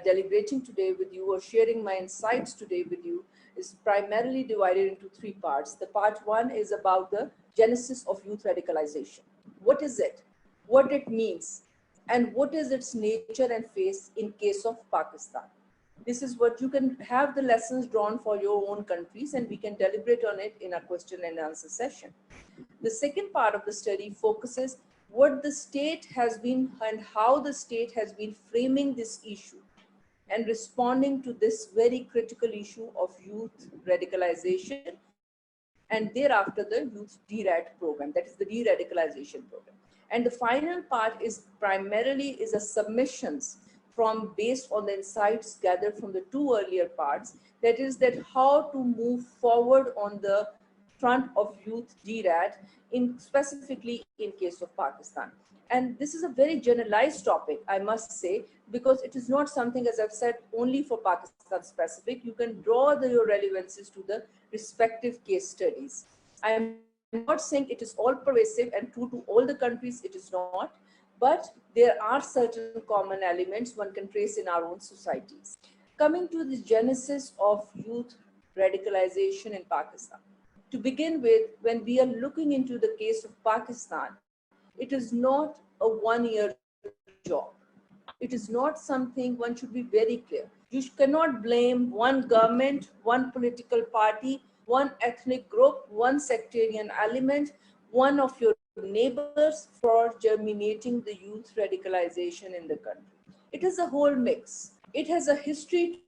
deliberating today with you or sharing my insights today with you is primarily divided into 3 parts. The part 1 is about the genesis of youth radicalization. What is it? What it means? And what is its nature and face in case of Pakistan? This is what you can have the lessons drawn for your own countries, and we can deliberate on it in a question and answer session. The second part of the study focuses what the state has been and how the state has been framing this issue and responding to this very critical issue of youth radicalization, and thereafter the youth DRAD program, that is the de-radicalization program. And the final part is primarily a submissions from based on the insights gathered from the 2 earlier parts, that is that how to move forward on the front of youth DRAD in specifically in case of Pakistan. And this is a very generalized topic, I must say, because it is not something, as I've said, only for Pakistan specific. You can draw your relevances to the respective case studies. I'm not saying it is all pervasive and true to all the countries, it is not, but there are certain common elements one can trace in our own societies. Coming to the genesis of youth radicalization in Pakistan. To begin with, when we are looking into the case of Pakistan, it is not a one-year job. It is not something, one should be very clear. You cannot blame one government, one political party, one ethnic group, one sectarian element, one of your neighbors for germinating the youth radicalization in the country. It is a whole mix. It has a history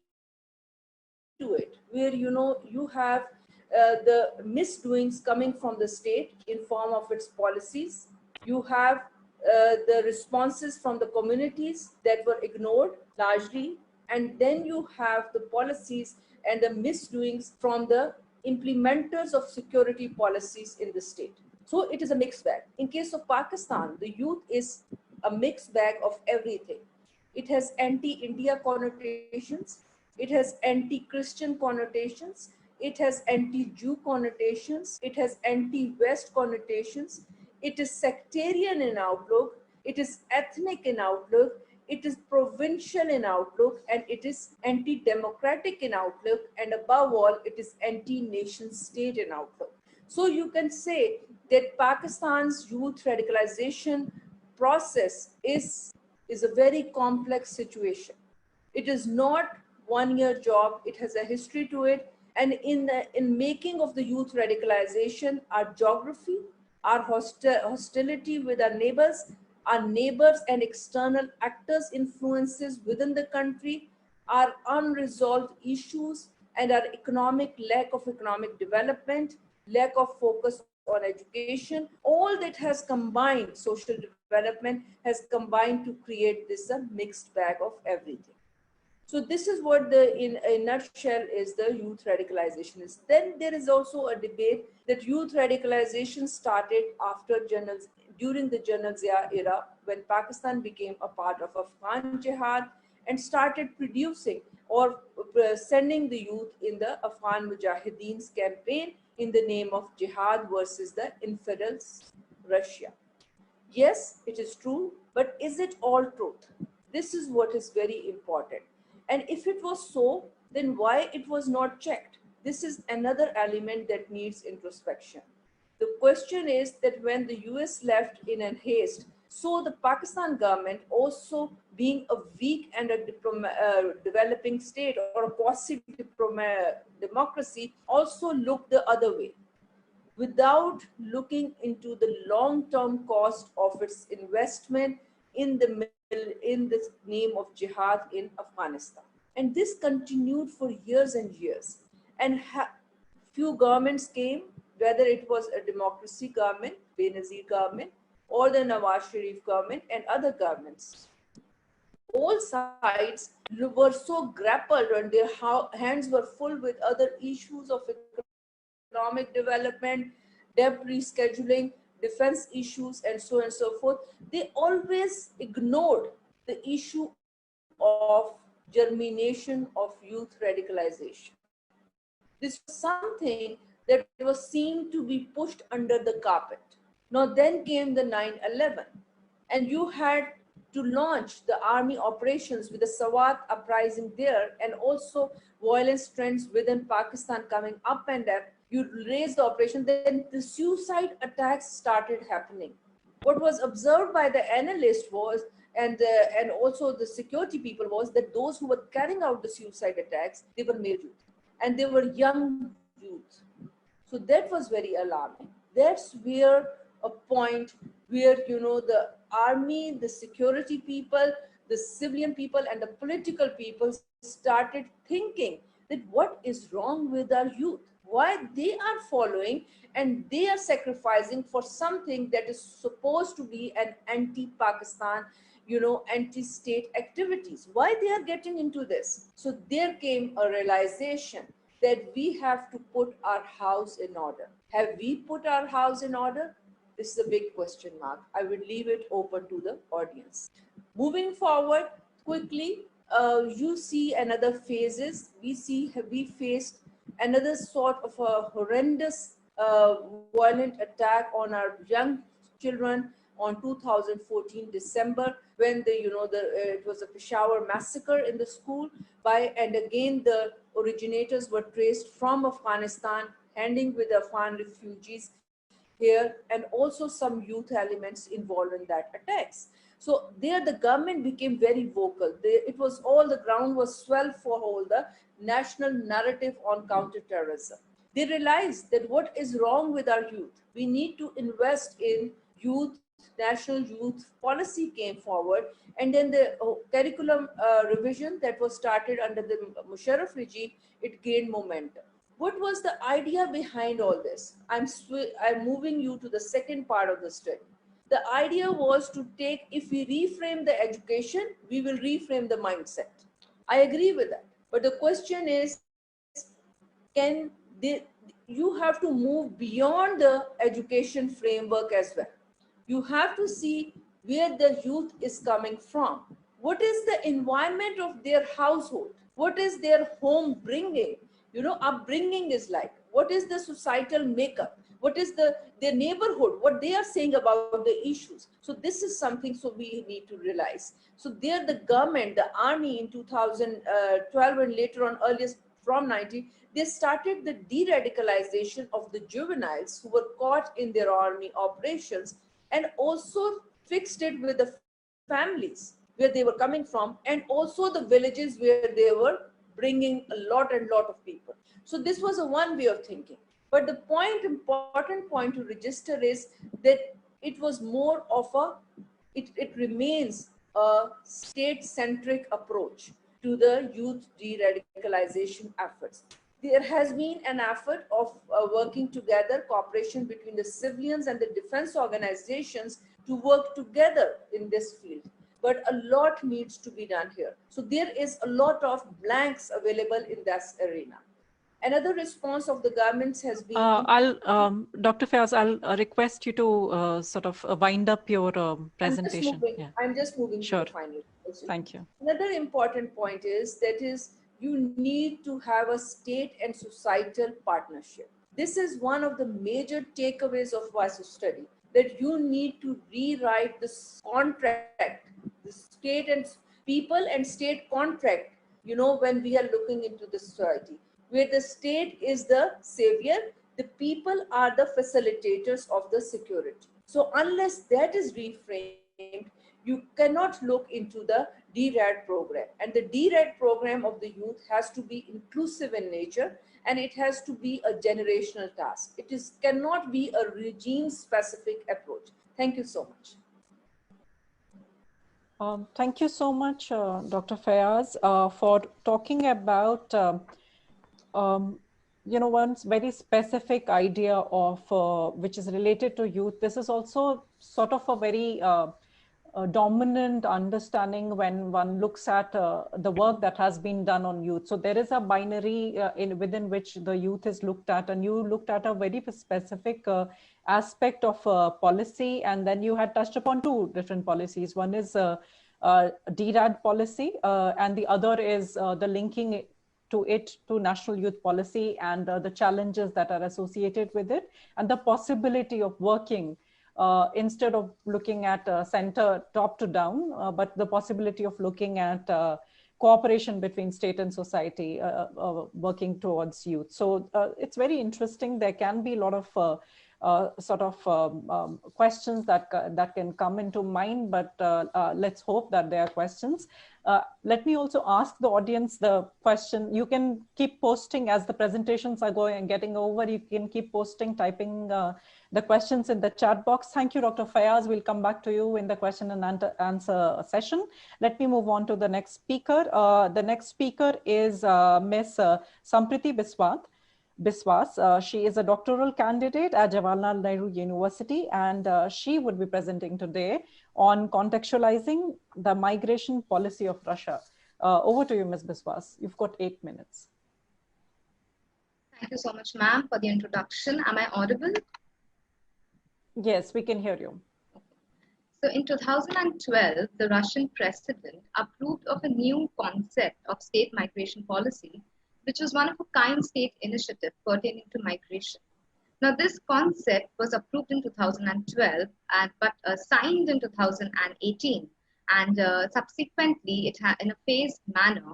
to it where you have the misdoings coming from the state in form of its policies. You have the responses from the communities that were ignored largely, and then you have the policies and the misdoings from the implementers of security policies in the state. So it is a mixed bag. In case of Pakistan, the youth is a mixed bag of everything. It has anti-India connotations, it has anti-Christian connotations, it has anti-Jew connotations, it has anti-West connotations, it is sectarian in outlook, it is ethnic in outlook, it is provincial in outlook, and it is anti-democratic in outlook, and above all, it is anti-nation state in outlook. So you can say that Pakistan's youth radicalization process is a very complex situation. It is not one-year job, it has a history to it, and in making of the youth radicalization, our geography, our hostility with our neighbors and external actors' influences within the country, our unresolved issues, and our lack of economic development, lack of focus on education, all that has combined, social development has combined to create this a mixed bag of everything. So this is what in a nutshell is the youth radicalization is. Then there is also a debate that youth radicalization started during the General Zia era, when Pakistan became a part of Afghan jihad and started producing or sending the youth in the Afghan Mujahideen's campaign in the name of jihad versus the infidels, Russia. Yes, it is true, but is it all truth? This is what is very important. And if it was so, then why it was not checked? This is another element that needs introspection. The question is that when the US left in a haste, so the Pakistan government, also being a weak and a developing state or a quasi-democracy, also looked the other way without looking into the long-term cost of its investment in the name of jihad in Afghanistan. And this continued for years and years. And few governments came, whether it was a democracy government, Benazir government, or the Nawaz Sharif government and other governments. All sides were so grappled and their hands were full with other issues of economic development, debt rescheduling, defense issues, and so on and so forth. They always ignored the issue of germination of youth radicalization. This was something that was seen to be pushed under the carpet. Now then came the 9/11, and you had to launch the army operations with the Sawat uprising there, and also violence trends within Pakistan coming up and up. You raised the operation, then the suicide attacks started happening. What was observed by the analyst was, and also the security people, was that those who were carrying out the suicide attacks, they were male youth, and they were young youth. So that was very alarming. That's where a point where, you know, the army, the security people, the civilian people, and the political people started thinking that what is wrong with our youth? Why they are following and they are sacrificing for something that is supposed to be an anti-Pakistan, you know, anti-state activities? Why they are getting into this? So there came a realization that we have to put our house in order. Have we put our house in order? This is a big question mark. I will leave it open to the audience. Moving forward quickly, you see another phases. We faced another sort of a horrendous violent attack on our young children on 2014 December, when it was a Peshawar massacre in the school and again the originators were traced from Afghanistan, handing with Afghan refugees here, and also some youth elements involved in that attacks. So there the government became very vocal. The ground was swelled for all the national narrative on counterterrorism. They realized that what is wrong with our youth? We need to invest in youth. National youth policy came forward, and then the curriculum revision that was started under the Musharraf regime, it gained momentum. What was the idea behind all this? I'm moving you to the second part of the study. The idea was to take, if we reframe the education, we will reframe the mindset. I agree with that. But the question is, you have to move beyond the education framework as well. You have to see where the youth is coming from. What is the environment of their household? What is their home bringing? Upbringing is like. What is the societal makeup? What is their neighborhood? What they are saying about the issues? So this is something we need to realize. So there the government, the army in 2012 and later on earliest from 90, they started the de-radicalization of the juveniles who were caught in their army operations, and also fixed it with the families where they were coming from, and also the villages where they were bringing a lot of people. So this was one way of thinking. But the important point to register is that it was more of it remains a state-centric approach to the youth de-radicalization efforts. there has been an effort of working together, cooperation between the civilians and the defense organizations to work together in this field. But a lot needs to be done here. So there is a lot of blanks available in this arena. Another response of the governments has been... Dr. Fayaz, I'll request you to sort of wind up your presentation. I'm just moving Sure. to the final. Thank you. Another important point is you need to have a state and societal partnership. This is one of the major takeaways of WISE study, that you need to rewrite this contract, the state and people and state contract, you know, when we are looking into the society, where the state is the savior, the people are the facilitators of the security. So unless that is reframed, you cannot look into the DRAD program. And the DRAD program of the youth has to be inclusive in nature, and it has to be a generational task. It cannot be a regime-specific approach. Thank you so much. Thank you so much, Dr. Fayaz, for talking about you know, one very specific idea of which is related to youth. This is also sort of a very dominant understanding when one looks at the work that has been done on youth. So there is a binary within which the youth is looked at, and you looked at a very specific aspect of policy, and then you had touched upon two different policies. One is DRAD policy, and the other is the linking to national youth policy and the challenges that are associated with it, and the possibility of working instead of looking at center top to down, but the possibility of looking at cooperation between state and society working towards youth. So it's very interesting. There can be a lot of questions that can come into mind, but let's hope that there are questions. Let me also ask the audience the question. You can keep posting as the presentations are going and getting over. You can keep posting, typing the questions in the chat box. Thank you, Dr. Fayaz. We'll come back to you in the question and answer session. Let me move on to the next speaker. The next speaker is Ms. Sampriti Biswas. She is a doctoral candidate at Jawaharlal Nehru University, and she would be presenting today on contextualizing the migration policy of Russia. Over to you, Ms. Biswas. You've got 8 minutes. Thank you so much, ma'am, for the introduction. Am I audible? Yes, we can hear you. So in 2012, the Russian president approved of a new concept of state migration policy, which was one of a kind state initiative pertaining to migration. Now, this concept was approved in 2012, but signed in 2018, and subsequently, in a phased manner,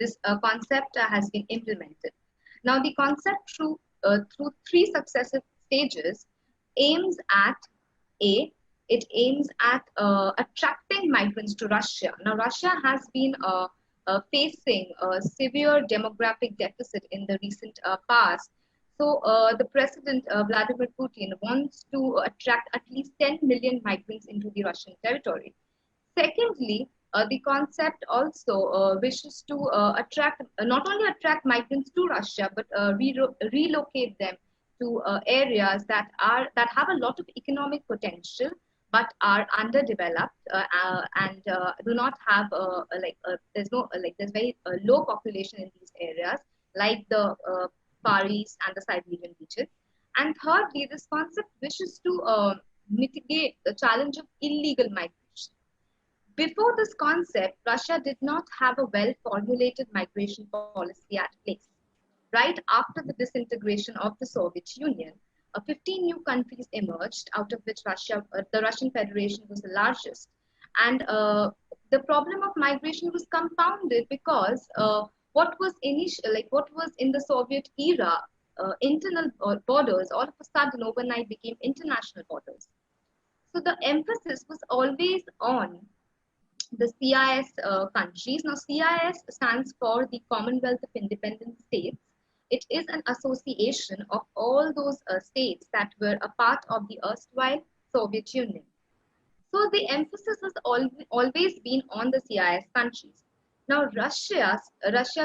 this concept has been implemented. Now, the concept through 3 successive stages aims at it aims at attracting migrants to Russia. Now, Russia has been facing a severe demographic deficit in the recent past. So the president, Vladimir Putin, wants to attract at least 10 million migrants into the Russian territory. Secondly, the concept also wishes to not only attract migrants to Russia, but relocate them to areas that have a lot of economic potential, but are underdeveloped and do not have there's very low population in these areas, like the Far East and the Siberian region. And thirdly, this concept wishes to mitigate the challenge of illegal migration. Before this concept, Russia did not have a well-formulated migration policy at place. Right after the disintegration of the Soviet Union, 15 new countries emerged, out of which the Russian Federation was the largest. And the problem of migration was compounded because what was in the Soviet era, internal borders, all of a sudden overnight became international borders. So the emphasis was always on the CIS countries. Now, CIS stands for the Commonwealth of Independent States. It is an association of all those states that were a part of the erstwhile Soviet Union. So the emphasis has always been on the CIS countries. Now, Russia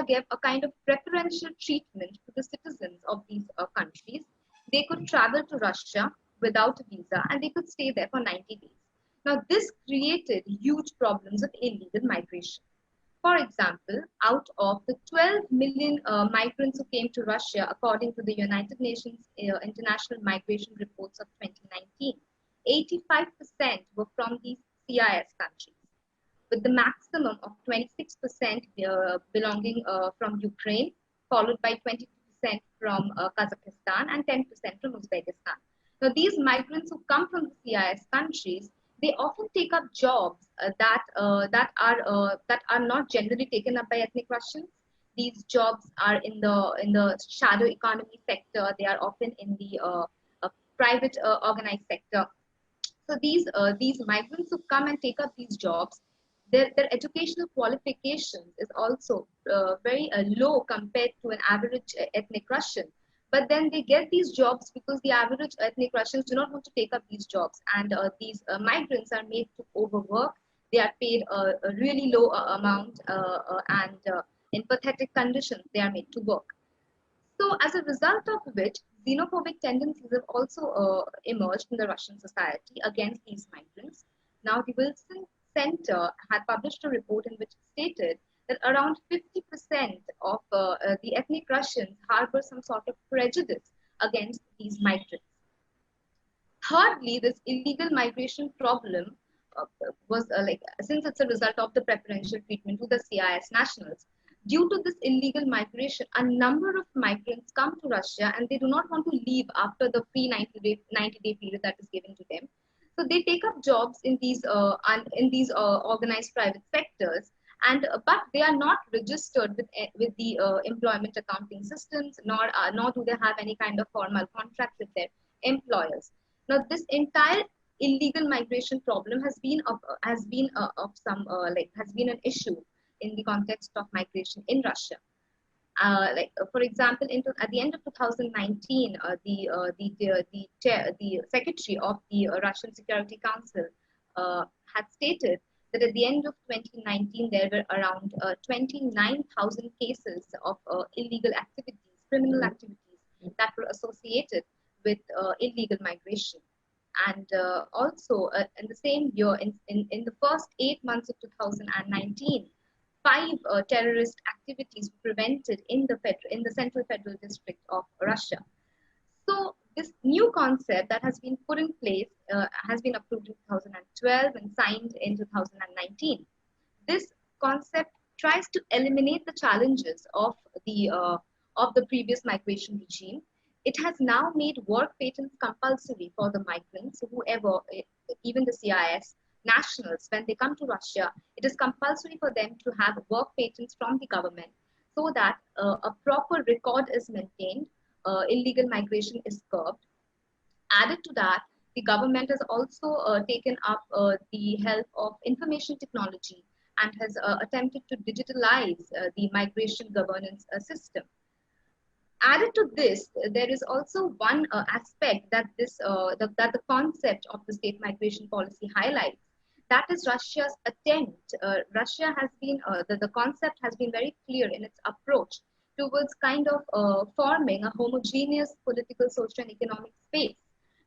gave a kind of preferential treatment to the citizens of these countries. They could travel to Russia without a visa and they could stay there for 90 days. Now, this created huge problems of illegal migration. For example, out of the 12 million migrants who came to Russia, according to the United Nations International Migration Reports of 2019, 85% were from these CIS countries, with the maximum of 26% belonging from Ukraine, followed by 20% from Kazakhstan and 10% from Uzbekistan. Now, these migrants who come from the CIS countries, they often take up jobs that are not generally taken up by ethnic Russians. These jobs are in the shadow economy sector. They are often in the private organized sector. So these migrants who come and take up these jobs, their educational qualifications is also very low compared to an average ethnic Russian. But then they get these jobs because the average ethnic Russians do not want to take up these jobs, and these migrants are made to overwork. They are paid a really low amount, and in pathetic conditions, they are made to work. So, as a result of which, xenophobic tendencies have also emerged in the Russian society against these migrants. Now, the Wilson Center had published a report in which it stated that around 50% of the ethnic Russians harbor some sort of prejudice against these migrants. Thirdly, this illegal migration problem was since it's a result of the preferential treatment to the CIS nationals. Due to this illegal migration, a number of migrants come to Russia and they do not want to leave after the free 90-day period that is given to them. So they take up jobs in these organized private sectors, and but they are not registered with the employment accounting systems, nor do they have any kind of formal contract with their employers. Now, this entire illegal migration problem has been an issue in the context of migration in Russia. For example, at the end of 2019, the secretary of the Russian Security Council had stated that at the end of 2019, there were around 29,000 cases of illegal activities, criminal activities that were associated with illegal migration. And also, in the same year, in the first 8 months of 2019, 5 terrorist activities were prevented in the Central Federal District of Russia. So this new concept that has been put in place has been approved in 2012 and signed in 2019. This concept tries to eliminate the challenges of the previous migration regime. It has now made work patents compulsory for the migrants, whoever, even the CIS nationals, when they come to Russia, it is compulsory for them to have work patents from the government so that a proper record is maintained, illegal migration is curbed. Added to that, the government has also taken up the help of information technology and has attempted to digitalize the migration governance system. Added to this, there is also one aspect that that the concept of the state migration policy highlights. That is Russia's attempt. Russia has been, the concept has been very clear in its approach towards kind of forming a homogeneous political, social, and economic space.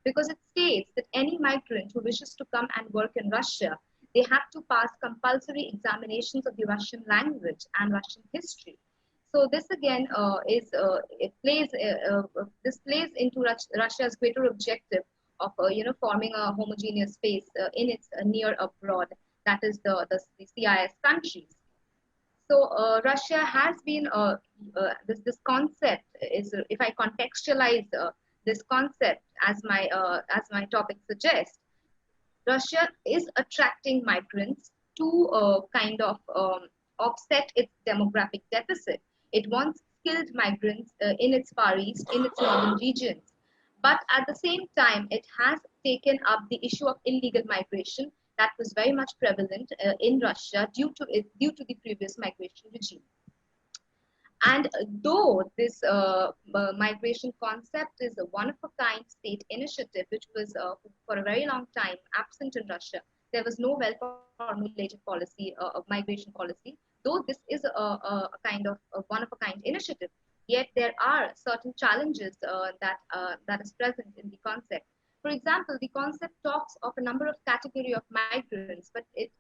Because it states that any migrant who wishes to come and work in Russia, they have to pass compulsory examinations of the Russian language and Russian history. So this again this plays into Russia's greater objective of forming a homogeneous space in its near abroad, that is the CIS countries. So Russia has been this concept is, if I contextualize this concept as my topic suggests, Russia is attracting migrants to kind of offset its demographic deficit. It wants skilled migrants in its Far East, in its northern regions. But at the same time, it has taken up the issue of illegal migration that was very much prevalent in Russia due to the previous migration regime. And though this migration concept is a one-of-a-kind state initiative, which was for a very long time absent in Russia, there was no well-formulated policy of migration policy though this is a kind of a one-of-a-kind initiative, yet there are certain challenges that is present in the concept. For example, the concept talks of a number of category of migrants, but it's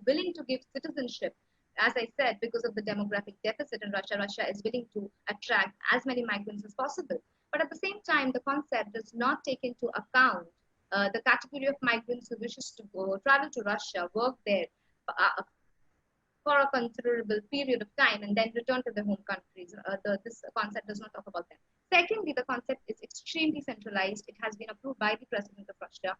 willing to give citizenship, as I said, because of the demographic deficit in Russia. Russia is willing to attract as many migrants as possible. But at the same time, the concept does not take into account the category of migrants who wishes to travel to Russia, work there for a considerable period of time, and then return to their home countries. This concept does not talk about them. Secondly, the concept is extremely centralized. It has been approved by the President of Russia.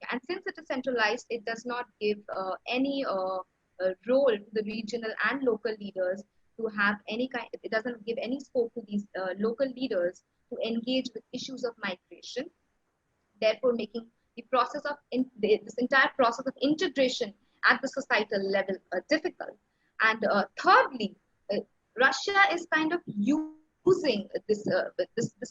And since it is centralized, it does not give any role to the regional and local leaders to have any kind, it doesn't give any scope to these local leaders to engage with issues of migration, therefore making the process of this entire process of integration at the societal level difficult. And thirdly, Russia is kind of using this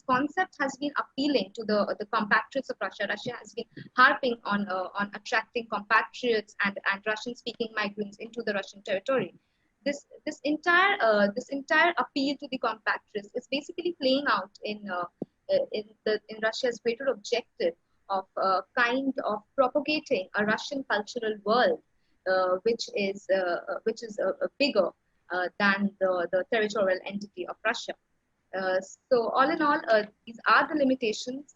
concept has been appealing to the compatriots of Russia. Russia has been harping on attracting compatriots and Russian-speaking migrants into the Russian territory. This entire appeal to the compatriots is basically playing out in Russia's greater objective of kind of propagating a Russian cultural world, which is bigger than the territorial entity of Russia. So all in all, these are the limitations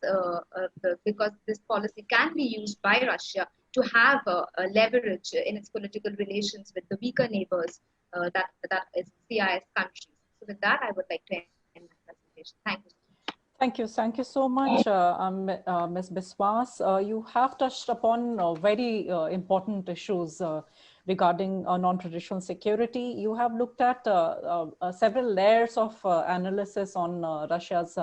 because this policy can be used by Russia to have a leverage in its political relations with the weaker neighbors that is CIS countries. So with that, I would like to end my presentation. Thank you. Thank you so much, Ms. Biswas. You have touched upon very important issues regarding non-traditional security. You have looked at several layers of analysis on Russia's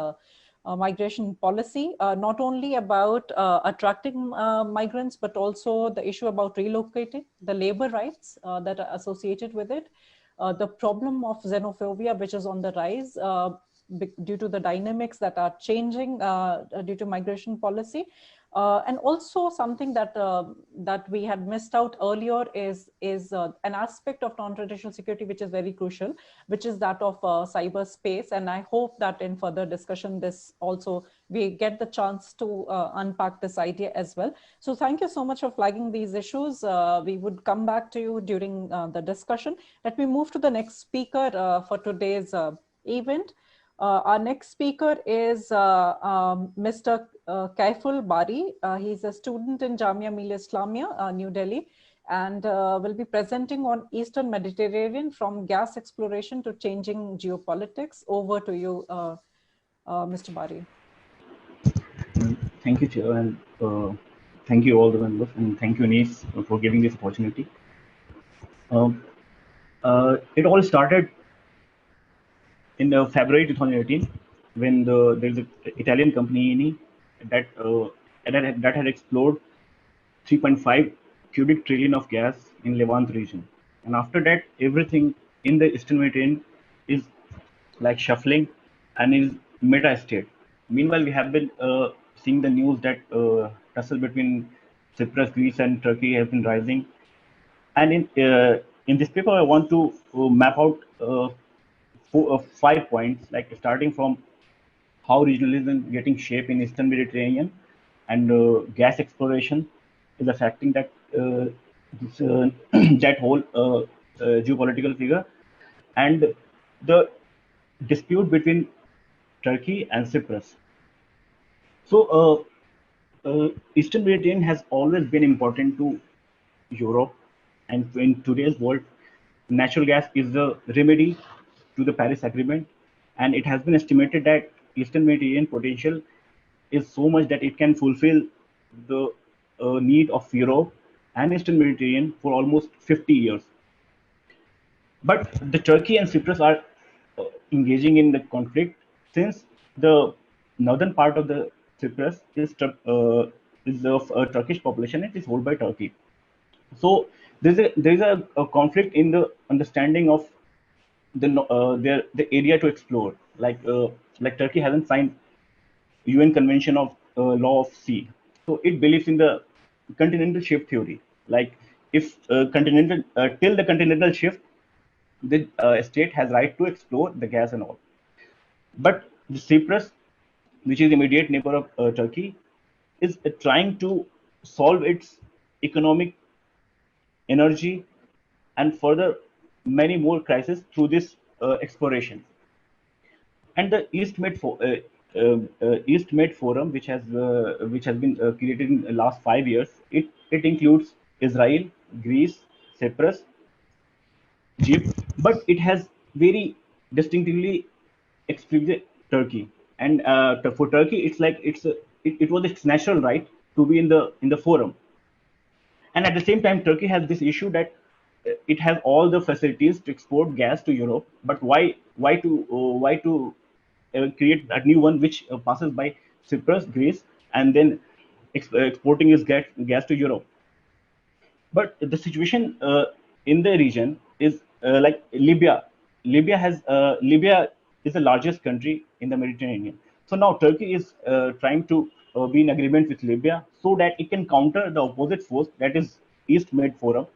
migration policy, not only about attracting migrants, but also the issue about relocating, the labor rights that are associated with it, the problem of xenophobia, which is on the rise, due to the dynamics that are changing due to migration policy. And also something that that we had missed out earlier is an aspect of non-traditional security which is very crucial, which is that of cyberspace. And I hope that in further discussion, this also we get the chance to unpack this idea as well. So thank you so much for flagging these issues. We would come back to you during the discussion. Let me move to the next speaker for today's event. Our next speaker is Mr. Kaiful Bari. He's a student in Jamia Millia Islamia, New Delhi, and will be presenting on Eastern Mediterranean from gas exploration to changing geopolitics. Over to you, Mr. Bari. Thank you, Chair, and thank you all the members, and thank you, NIICE, for giving this opportunity. It all started in February 2018, when there's an Italian company that had explored 3.5 cubic trillion of gas in Levant region, and after that, everything in the Eastern Mediterranean is like shuffling and is meta state. Meanwhile, we have been seeing the news that tussle between Cyprus, Greece, and Turkey has been rising, and in this paper, I want to map out 5 points, like starting from how regionalism is getting shape in Eastern Mediterranean, and gas exploration is affecting that that whole geopolitical figure, and the dispute between Turkey and Cyprus. So Eastern Mediterranean has always been important to Europe, and in today's world, natural gas is the remedy to the Paris Agreement, and it has been estimated that Eastern Mediterranean potential is so much that it can fulfill the need of Europe and Eastern Mediterranean for almost 50 years. But the Turkey and Cyprus are engaging in the conflict since the northern part of the Cyprus is of a Turkish population. It is held by Turkey. So there is a conflict in the understanding of the area to explore. Like Turkey hasn't signed UN Convention of Law of Sea, so it believes in the continental shift theory. Like if continental till the continental shift, the state has right to explore the gas and all. But the Cyprus, which is immediate neighbor of Turkey, is trying to solve its economic, energy, and further many more crises through this exploration. And the East Med Forum, which has been created in the last 5 years, it includes Israel, Greece, Cyprus, Egypt, but it has very distinctively excluded Turkey. And for Turkey, it's like it was its natural right to be in the forum. And at the same time, Turkey has this issue that it has all the facilities to export gas to Europe, but why to create a new one which passes by Cyprus, Greece, and then exporting its gas to Europe? But the situation in the region is like Libya. Libya is the largest country in the Mediterranean. So now Turkey is trying to be in agreement with Libya so that it can counter the opposite force, that is East Med Forum.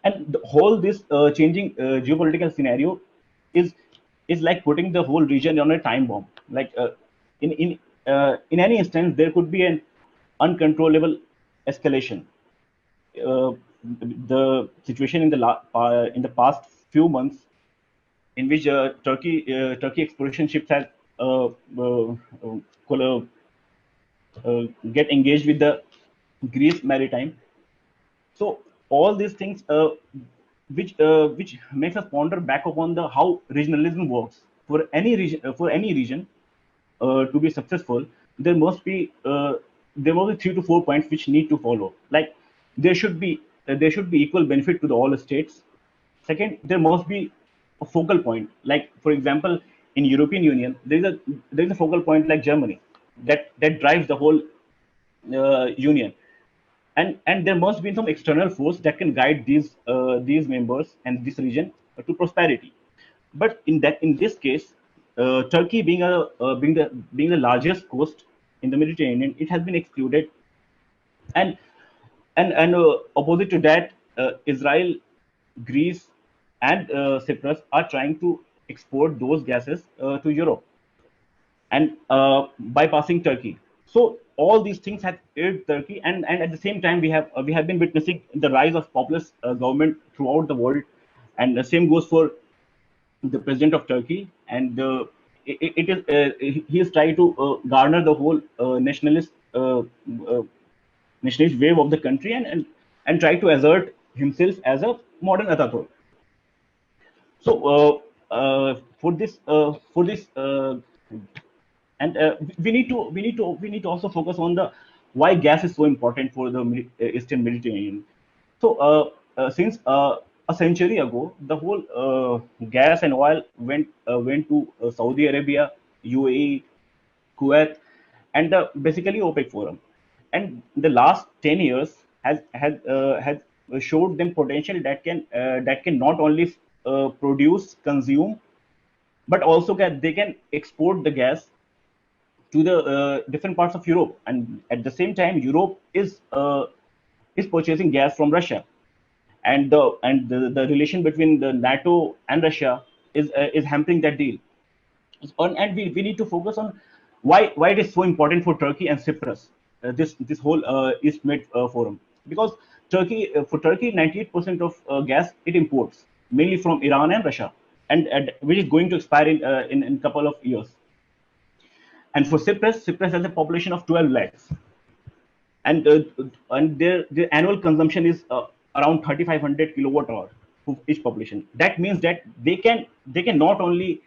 And the whole this changing geopolitical scenario is like putting the whole region on a time bomb. Like in any instance, there could be an uncontrollable escalation. The situation in the past few months, in which Turkey exploration ships have get engaged with the Greece maritime. So all these things, which makes us ponder back upon the how regionalism works. For any region to be successful, there must be 3 to 4 points which need to follow. Like there should be equal benefit to all states. Second, there must be a focal point. Like for example, in European Union, there is a focal point like Germany that drives the whole union. And there must be some external force that can guide these members and this region to prosperity. But in this case, Turkey being the largest coast in the Mediterranean, it has been excluded. And opposite to that, Israel, Greece, and Cyprus are trying to export those gases to Europe, and bypassing Turkey. So all these things have aided Turkey, and at the same time we have been witnessing the rise of populist government throughout the world, and the same goes for the president of Turkey. And he is trying to garner the whole nationalist wave of the country, and try to assert himself as a modern Ataturk. So for this and we need to also focus on the why gas is so important for the Eastern Mediterranean. So since a century ago, the whole gas and oil went to Saudi Arabia, UAE, Kuwait, and basically OPEC forum. And the last 10 years has showed them potential that can not only produce, consume, but also they can export the gas to the different parts of Europe. And at the same time, Europe is purchasing gas from Russia, and the relation between the NATO and Russia is hampering that deal. And we need to focus on why it is so important for Turkey and Cyprus, this whole East Med forum, because for Turkey 98% of gas it imports mainly from Iran and Russia, and which is going to expire in a couple of years. And for Cyprus has a population of 12 lakhs, and their annual consumption is around 3,500 kilowatt hour for each population. That means that they can not only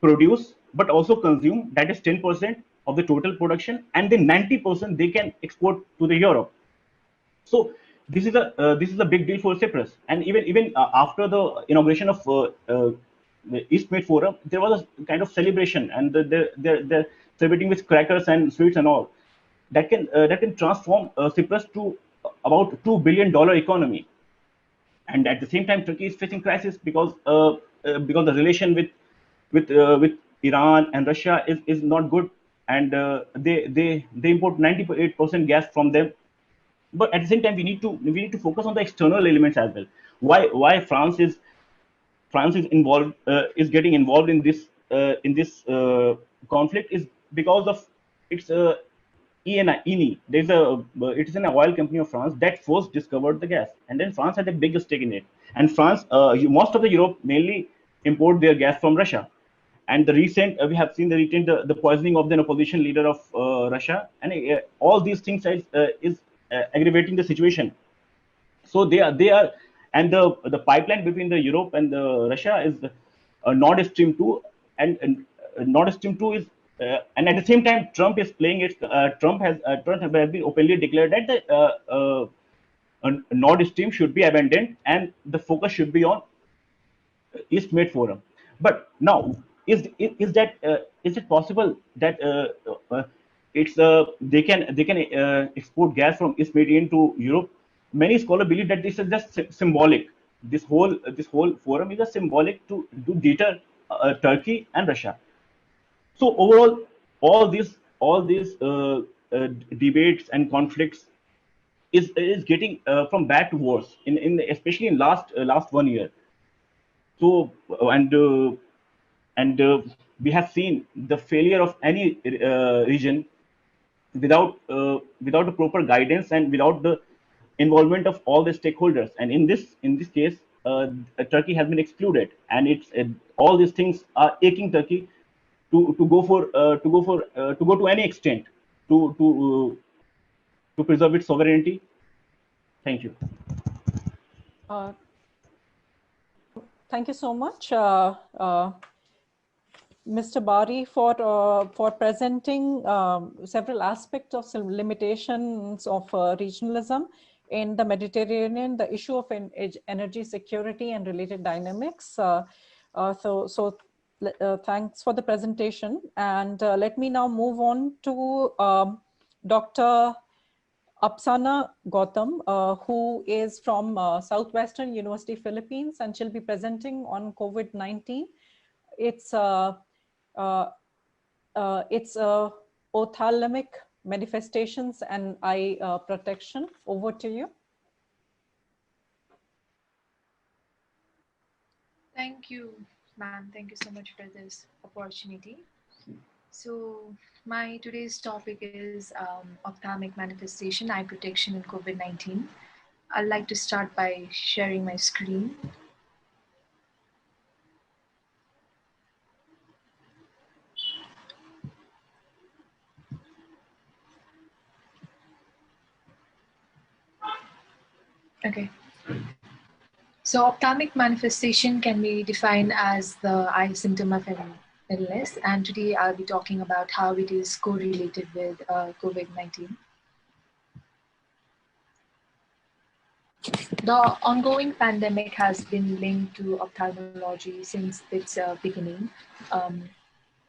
produce but also consume. That is 10% of the total production, and then 90% they can export to the Europe. So this is a big deal for Cyprus. And even after the inauguration of the East Med Forum, there was a kind of celebration, and they're celebrating with crackers and sweets and all. That can transform Cyprus to about $2 billion economy. And at the same time, Turkey is facing crisis because the relation with Iran and Russia is not good, and they import 98% gas from them. but at the same time we need to focus on the external elements as well. Why France is involved, is getting involved in this conflict, is because of its ENI. There's it is an oil company of France that first discovered the gas, and then France had a big stake in it. And France, most of the Europe mainly import their gas from Russia. And the recent, we have seen the poisoning of the opposition leader of Russia, and all these things is aggravating the situation. So they are, and the pipeline between the Europe and the Russia is Nord Stream 2, and Nord Stream 2 is, and at the same time Trump is playing it. Trump has been openly declared that Nord Stream should be abandoned and the focus should be on East Med Forum. But now, is it possible that it's they can export gas from East Mediterranean to Europe? Many scholars believe that this is just symbolic. This whole forum is just symbolic to deter Turkey and Russia. So overall, all these debates and conflicts is getting from bad to worse in especially in last 1 year. So and we have seen the failure of any region without the proper guidance and without the involvement of all the stakeholders. And in this case, Turkey has been excluded, and it's all these things are aching Turkey to go to any extent to preserve its sovereignty. Thank you. Thank you so much, Mr. Bari, for presenting several aspects of some limitations of regionalism in the Mediterranean, the issue of energy security and related dynamics. Thanks for the presentation. And let me now move on to Dr. Apsana Gautam, who is from Southwestern University, Philippines, and she'll be presenting on COVID-19. It's ophthalmic manifestations and eye protection. Over to you. Thank you, ma'am. Thank you so much for this opportunity. So my today's topic is ophthalmic manifestation, eye protection in COVID-19. I'd like to start by sharing my screen. Okay. So ophthalmic manifestation can be defined as the eye symptom of an illness, and today I'll be talking about how it is correlated with COVID-19. The ongoing pandemic has been linked to ophthalmology since its beginning.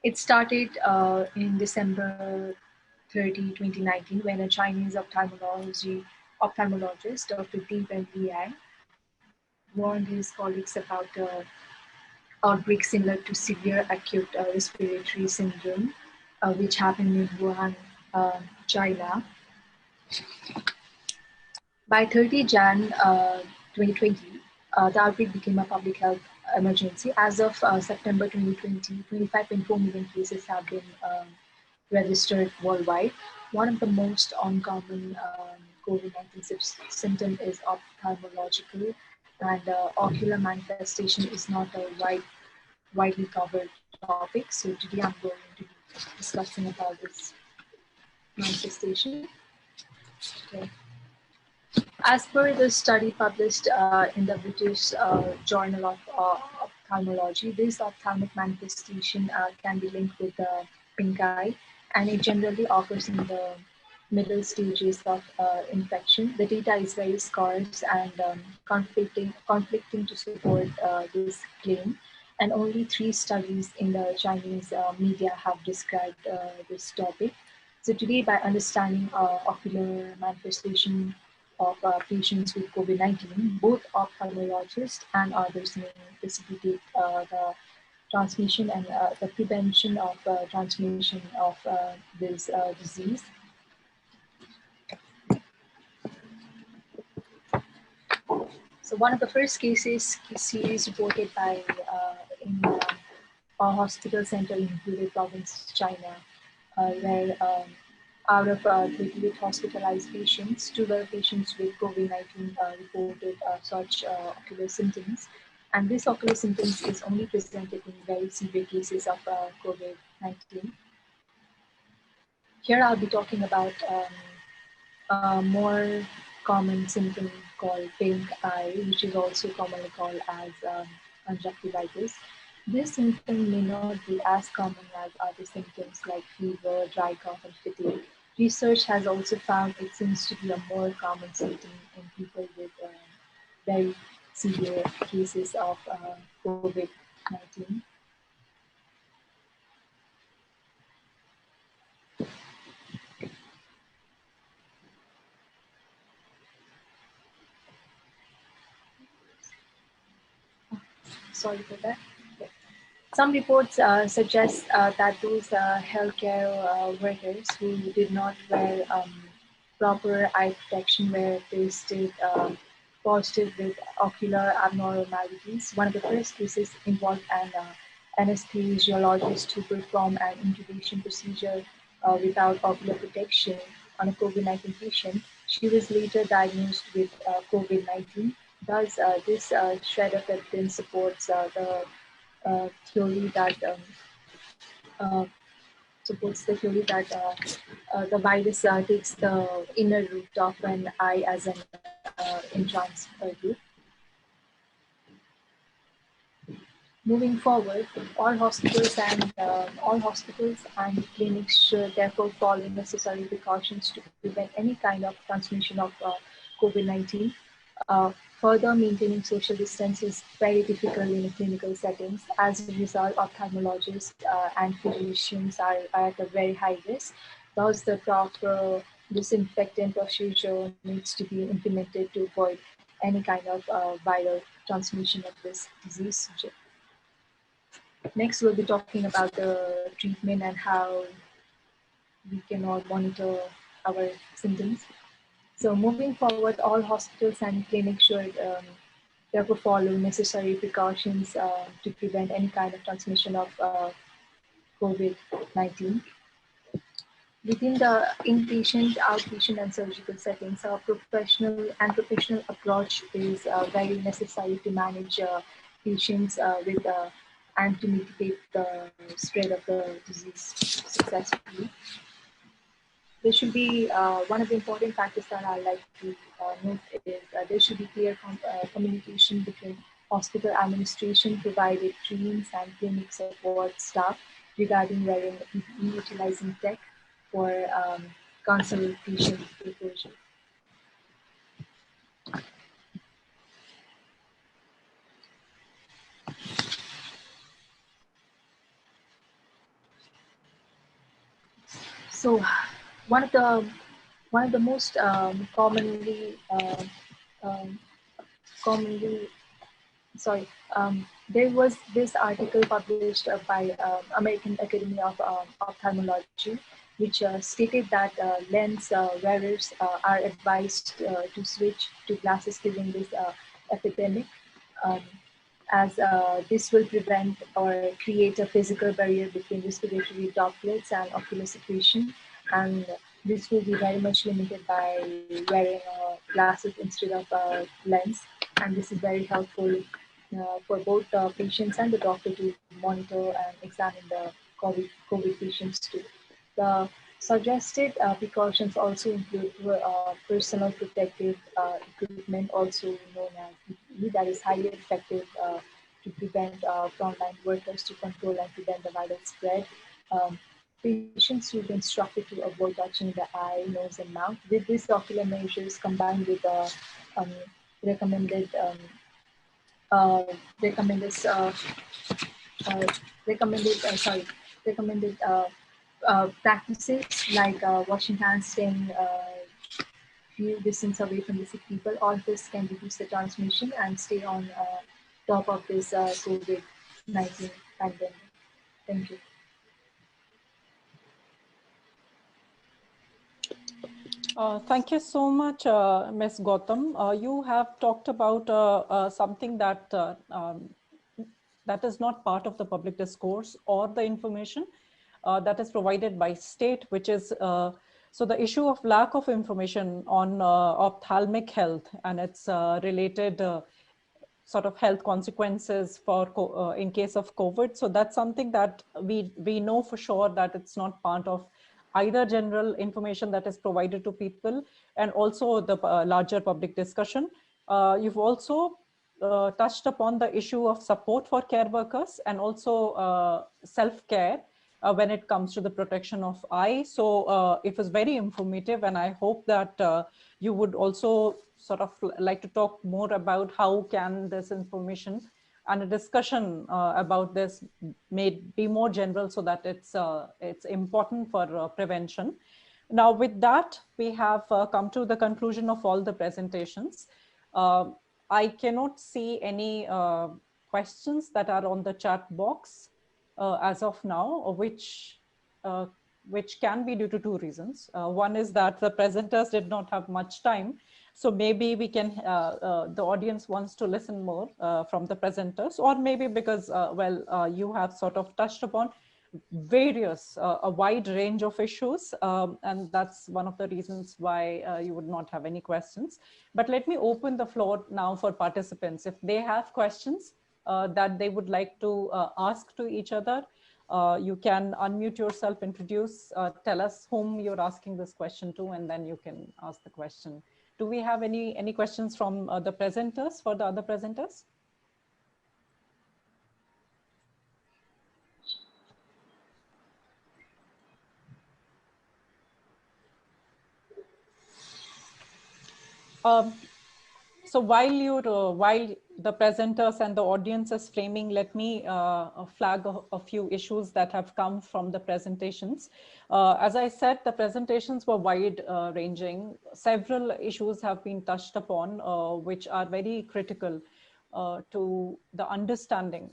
It started in December 30, 2019, when a Chinese ophthalmologist, Dr. Deng Liang, warned his colleagues about outbreak similar to severe acute respiratory syndrome, which happened in Wuhan, China. By 30 Jan 2020, the outbreak became a public health emergency. As of September 2020, 25.4 million cases have been registered worldwide. One of the most uncommon COVID-19 symptom is ophthalmological, and ocular manifestation is not a widely covered topic. So today I'm going to be discussing about this manifestation. Okay. As per the study published in the British Journal of Ophthalmology, this ophthalmic manifestation can be linked with the pink eye, and it generally occurs in the middle stages of infection. The data is very scarce and conflicting to support this claim, and only 3 studies in the Chinese media have described this topic. So today, by understanding ocular manifestation of patients with COVID-19, both ophthalmologists and others may facilitate the transmission and the prevention of transmission of this disease. So one of the first series reported by in our hospital center in Hubei province, China, where out of 38 hospitalized patients, 12 patients with COVID-19 reported such ocular symptoms. And this ocular symptoms is only presented in very severe cases of COVID-19. Here I'll be talking about a more common symptom called pink eye, which is also commonly called as conjunctivitis. This symptom may not be as common as other symptoms like fever, dry cough, and fatigue. Research has also found it seems to be a more common symptom in people with very severe cases of COVID-19. Sorry for that. Some reports suggest that those healthcare workers who did not wear proper eye protection were tested positive with ocular abnormalities. One of the first cases involved an anesthesiologist who performed an intubation procedure without ocular protection on a COVID-19 patient. She was later diagnosed with COVID-19. Thus, this shred of evidence supports the theory that the virus takes the inner root of an eye as an entrance route. Moving forward, all hospitals and clinics should therefore follow necessary precautions to prevent any kind of transmission of COVID-19. Further, maintaining social distance is very difficult in clinical settings. As a result, ophthalmologists and physicians are at a very high risk. Thus, the proper disinfectant procedure needs to be implemented to avoid any kind of viral transmission of this disease. Next, we'll be talking about the treatment and how we can all monitor our symptoms. So moving forward, all hospitals and clinics should therefore follow necessary precautions to prevent any kind of transmission of COVID-19. Within the inpatient, outpatient, and surgical settings, a professional approach is very necessary to manage patients with and to mitigate the spread of the disease successfully. There should be one of the important factors that I like to note is there should be clear communication between hospital administration, provided teams, and clinic support staff regarding wearing PPE, utilizing tech for consultation preparation. So one of the most commonly there was this article published by American Academy of Ophthalmology, which stated that lens wearers are advised to switch to glasses during this epidemic, as this will prevent or create a physical barrier between respiratory droplets and ocular secretion, and this will be very much limited by wearing glasses instead of lens, and this is very helpful for both the patients and the doctor to monitor and examine the COVID patients too. The suggested precautions also include personal protective equipment, also known as PPE, that is highly effective to prevent frontline workers to control and prevent the viral spread. Patients should be instructed to avoid touching the eye, nose, and mouth. With these ocular measures combined with the recommended practices like washing hands, staying few distance away from the sick people. All this can reduce the transmission and stay on top of this COVID-19 pandemic. Thank you. Thank you so much, Ms. Gautam. You have talked about something that is not part of the public discourse or the information that is provided by state, which is so the issue of lack of information on ophthalmic health and its related sort of health consequences for in case of COVID. So that's something that we know for sure that it's not part of either general information that is provided to people and also the larger public discussion. You've also touched upon the issue of support for care workers and also self-care when it comes to the protection of eye. So it was very informative, and I hope that you would also sort of like to talk more about how can this information and a discussion about this may be more general so that it's important for prevention. Now, with that, we have come to the conclusion of all the presentations. I cannot see any questions that are on the chat box as of now, which can be due to two reasons. One is that the presenters did not have much time. So maybe we can, the audience wants to listen more from the presenters, or maybe because, you have sort of touched upon various, a wide range of issues. And that's one of the reasons why you would not have any questions. But let me open the floor now for participants. If they have questions that they would like to ask to each other, you can unmute yourself, introduce, tell us whom you're asking this question to, and then you can ask the question. Do we have any questions from the presenters, for the other presenters? So while the presenters and the audience is framing, let me flag a few issues that have come from the presentations. As I said, the presentations were wide ranging. Several issues have been touched upon, which are very critical to the understanding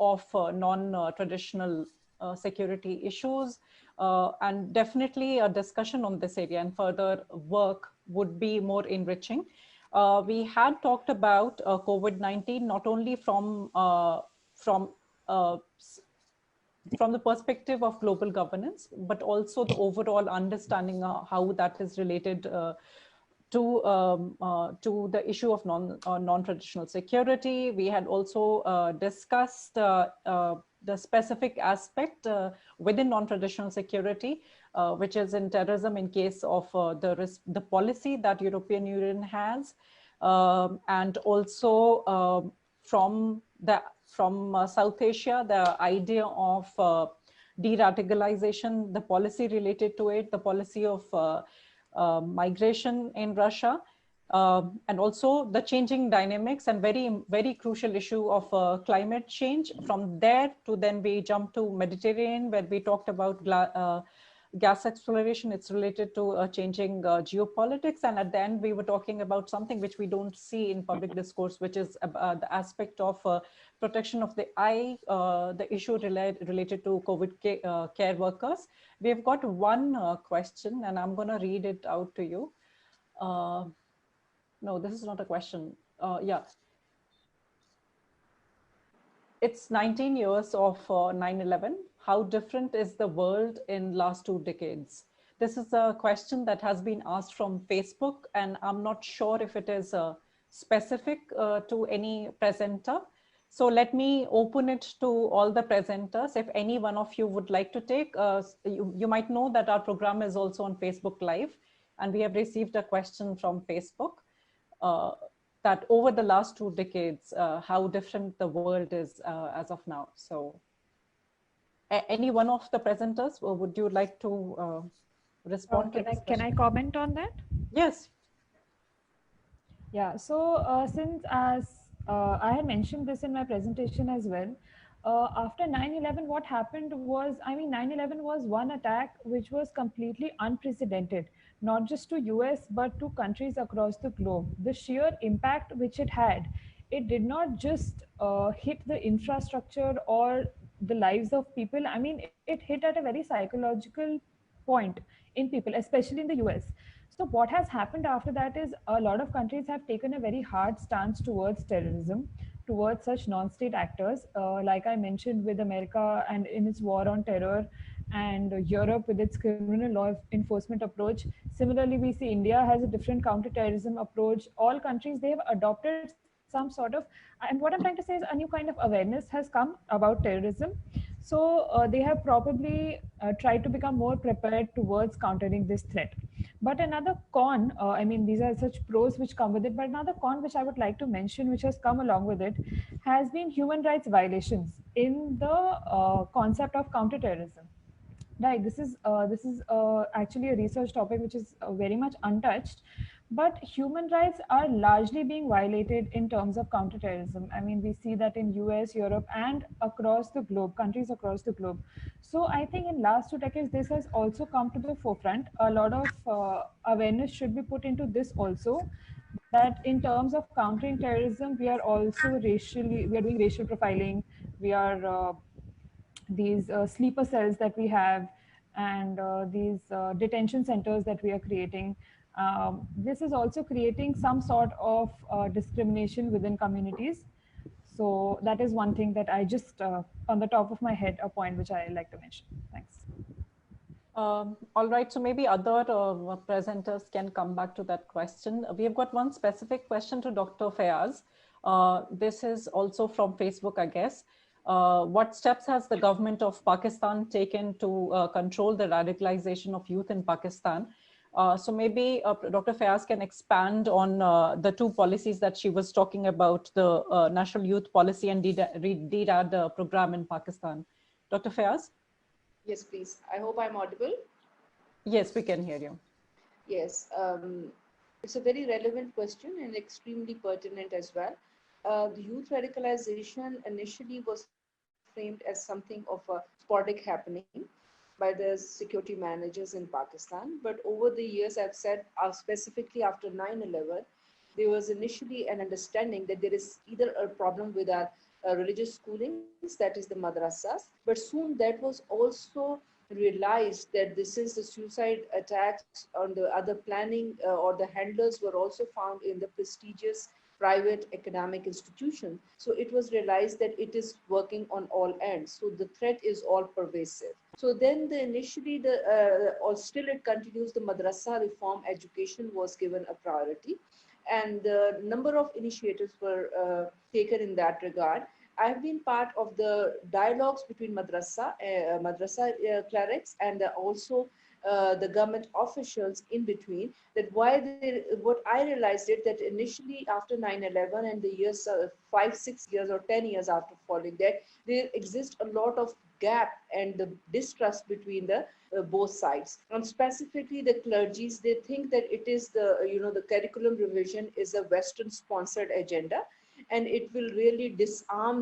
of non-traditional security issues. And definitely a discussion on this area and further work would be more enriching. We had talked about COVID-19 not only from the perspective of global governance, but also the overall understanding how that is related to the issue of non-traditional security. We had also discussed the specific aspect within non-traditional security, which is in terrorism in case of the policy that European Union has, and also from South Asia, the idea of de-radicalization, the policy related to it, the policy of migration in Russia, and also the changing dynamics and very crucial issue of climate change. From there to then we jump to Mediterranean, where we talked about gas exploration. It's related to changing geopolitics. And at the end, we were talking about something which we don't see in public discourse, which is the aspect of protection of the eye, the issue related to COVID care workers. We've got one question, and I'm going to read it out to you. No, this is not a question. Yeah. It's 19 years of 9/11. How different is the world in last 2 decades? This is a question that has been asked from Facebook, and I'm not sure if it is specific to any presenter. So let me open it to all the presenters. If any one of you would like to take, you might know that our program is also on Facebook Live, and we have received a question from Facebook that over the last 2 decades, how different the world is as of now. So any one of the presenters, or would you like to respond to this question? Can I comment on that? Yes. Yeah, so since as I had mentioned this in my presentation as well, after 9/11, what happened was, 9/11 was one attack which was completely unprecedented, not just to US, but to countries across the globe. The sheer impact which it had, it did not just hit the infrastructure or the lives of people. It hit at a very psychological point in people, especially in the US. So what has happened after that is a lot of countries have taken a very hard stance towards terrorism, towards such non-state actors, like I mentioned, with America and in its war on terror, and Europe with its criminal law enforcement approach. Similarly, we see India has a different counterterrorism approach. All countries, they have adopted some sort of, and what I'm trying to say is a new kind of awareness has come about terrorism. So they have probably tried to become more prepared towards countering this threat. But another con, I mean, these are such pros which come with it, but another con which I would like to mention, which has come along with it, has been human rights violations in the concept of counterterrorism. Right, this is actually a research topic which is very much untouched, but human rights are largely being violated in terms of counterterrorism. I mean, we see that in US, Europe, and across the globe, countries across the globe. So I think in last 2 decades, this has also come to the forefront. A lot of awareness should be put into this also, that in terms of countering terrorism, we are also we are doing racial profiling, we are these sleeper cells that we have, and these detention centers that we are creating. This is also creating some sort of discrimination within communities. So that is one thing that I just, on the top of my head, a point which I like to mention. Thanks. All right, so maybe other presenters can come back to that question. We have got one specific question to Dr. Fayaz. This is also from Facebook, I guess. What steps has the government of Pakistan taken to control the radicalization of youth in Pakistan? So maybe Dr. Fayaz can expand on the two policies that she was talking about, the National Youth Policy and DDAD program in Pakistan. Dr. Fayaz? Yes, please. I hope I'm audible. Yes, we can hear you. Yes, it's a very relevant question and extremely pertinent as well. The youth radicalization initially was framed as something of a sporadic happening by the security managers in Pakistan. But over the years, I've said specifically after 9/11, there was initially an understanding that there is either a problem with our religious schoolings, that is the madrasas, but soon that was also realized that this is the suicide attacks on the other planning or the handlers were also found in the prestigious private academic institution. So it was realized that it is working on all ends. So the threat is all pervasive. So then initially or still it continues, the madrasa reform education was given a priority, and a number of initiatives were taken in that regard. I've been part of the dialogues between madrasa clerics and also the government officials in between. That what I realized it that initially after 9/11 and the years 5, 6 years or 10 years after following that, there exists a lot of gap and the distrust between the both sides, and specifically the clergies. They think that it is the curriculum revision is a Western sponsored agenda, and it will really disarm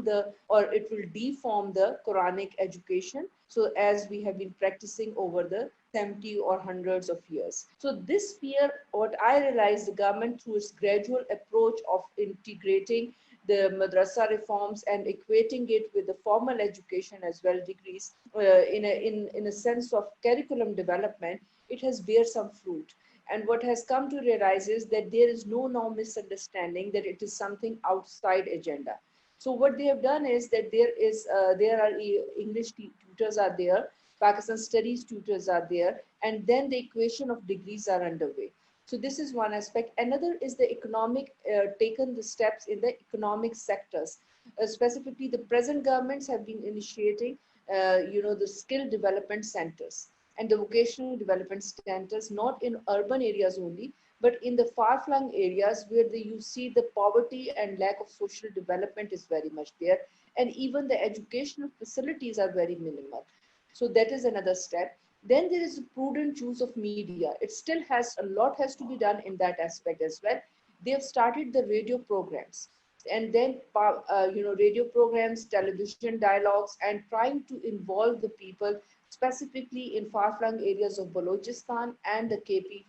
or it will deform the Quranic education. So as we have been practicing over the 70 or hundreds of years. So this fear, what I realized, the government through its gradual approach of integrating the madrasa reforms and equating it with the formal education as well, degrees, in a sense of curriculum development, it has bear some fruit. And what has come to realize is that there is no misunderstanding that it is something outside agenda. So what they have done is that there are English tutors are there, Pakistan studies tutors are there, and then the equation of degrees are underway. So this is one aspect. Another is the economic, taken the steps in the economic sectors. Specifically, the present governments have been initiating, the skill development centers and the vocational development centers, not in urban areas only, but in the far-flung areas where you see the poverty and lack of social development is very much there, and even the educational facilities are very minimal. So that is another step. Then there is a prudent use of media. It still has a lot has to be done in that aspect as well. They have started the radio programs, and then radio programs, television dialogues, and trying to involve the people specifically in far-flung areas of Balochistan and the KP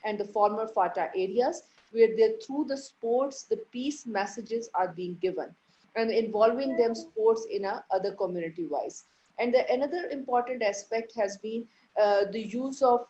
and the former FATA areas, where through the sports, the peace messages are being given, and involving them sports in other community-wise. And another important aspect has been the use of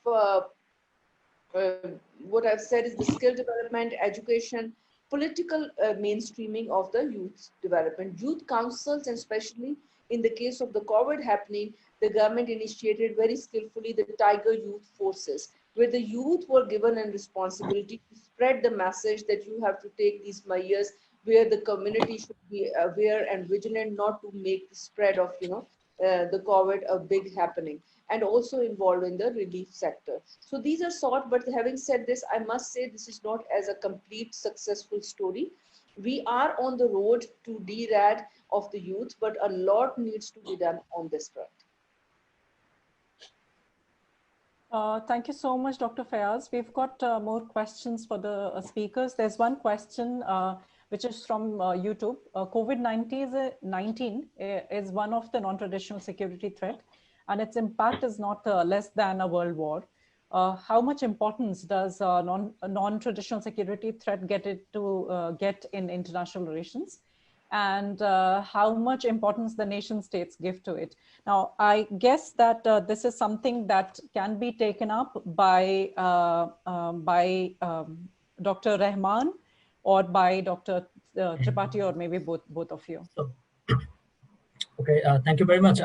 uh, what I've said is the skill development, education, political mainstreaming of the youth development. Youth councils, and especially in the case of the COVID happening, the government initiated very skillfully the Tiger Youth Forces, where the youth were given a responsibility to spread the message that you have to take these measures, where the community should be aware and vigilant not to make the spread of, the COVID a big happening, and also involved in the relief sector. So these are sought, but having said this, I must say this is not as a complete successful story. We are on the road to derad of the youth, but a lot needs to be done on this front. Thank you so much, Dr. Fayaz. We've got more questions for the speakers. There's one question which is from YouTube. COVID-19 is one of the non-traditional security threat, and its impact is not less than a world war. How much importance does non-traditional security threat get in international relations? And how much importance the nation states give to it. Now, I guess that this is something that can be taken up by Dr. Rahman or by Dr. Tripathi, or maybe both of you. Okay, thank you very much.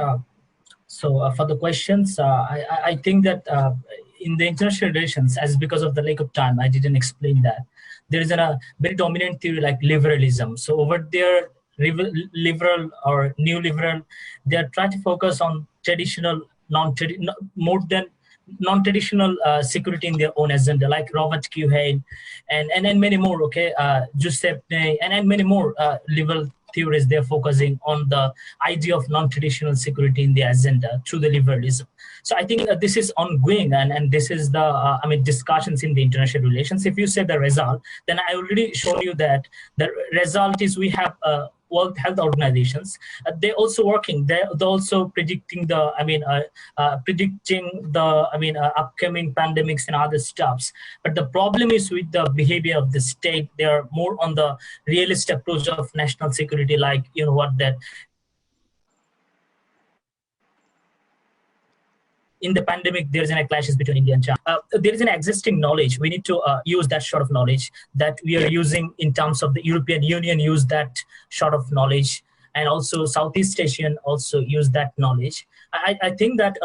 So for the questions, I think that in the international relations, as because of the lack of time, I didn't explain that. There is a very dominant theory like liberalism. So over there, liberal or new liberal, they are trying to focus on traditional, more than non-traditional security in their own agenda, like Robert Kiyosaki and many more. Okay, Giuseppe and many more liberal theories. They're focusing on the idea of non-traditional security in the agenda through the liberalism. So I think this is ongoing, and this is the discussions in the international relations. If you say the result, then I already shown you that the result is we have World Health Organizations. They're also working. They're also predicting the upcoming pandemics and other stuffs. But the problem is with the behavior of the state. They are more on the realist approach of national security, like in the pandemic, there is a clashes between India and China. There is an existing knowledge. We need to use that sort of knowledge that we are using in terms of the European Union use that sort of knowledge, and also Southeast Asian also use that knowledge. I think that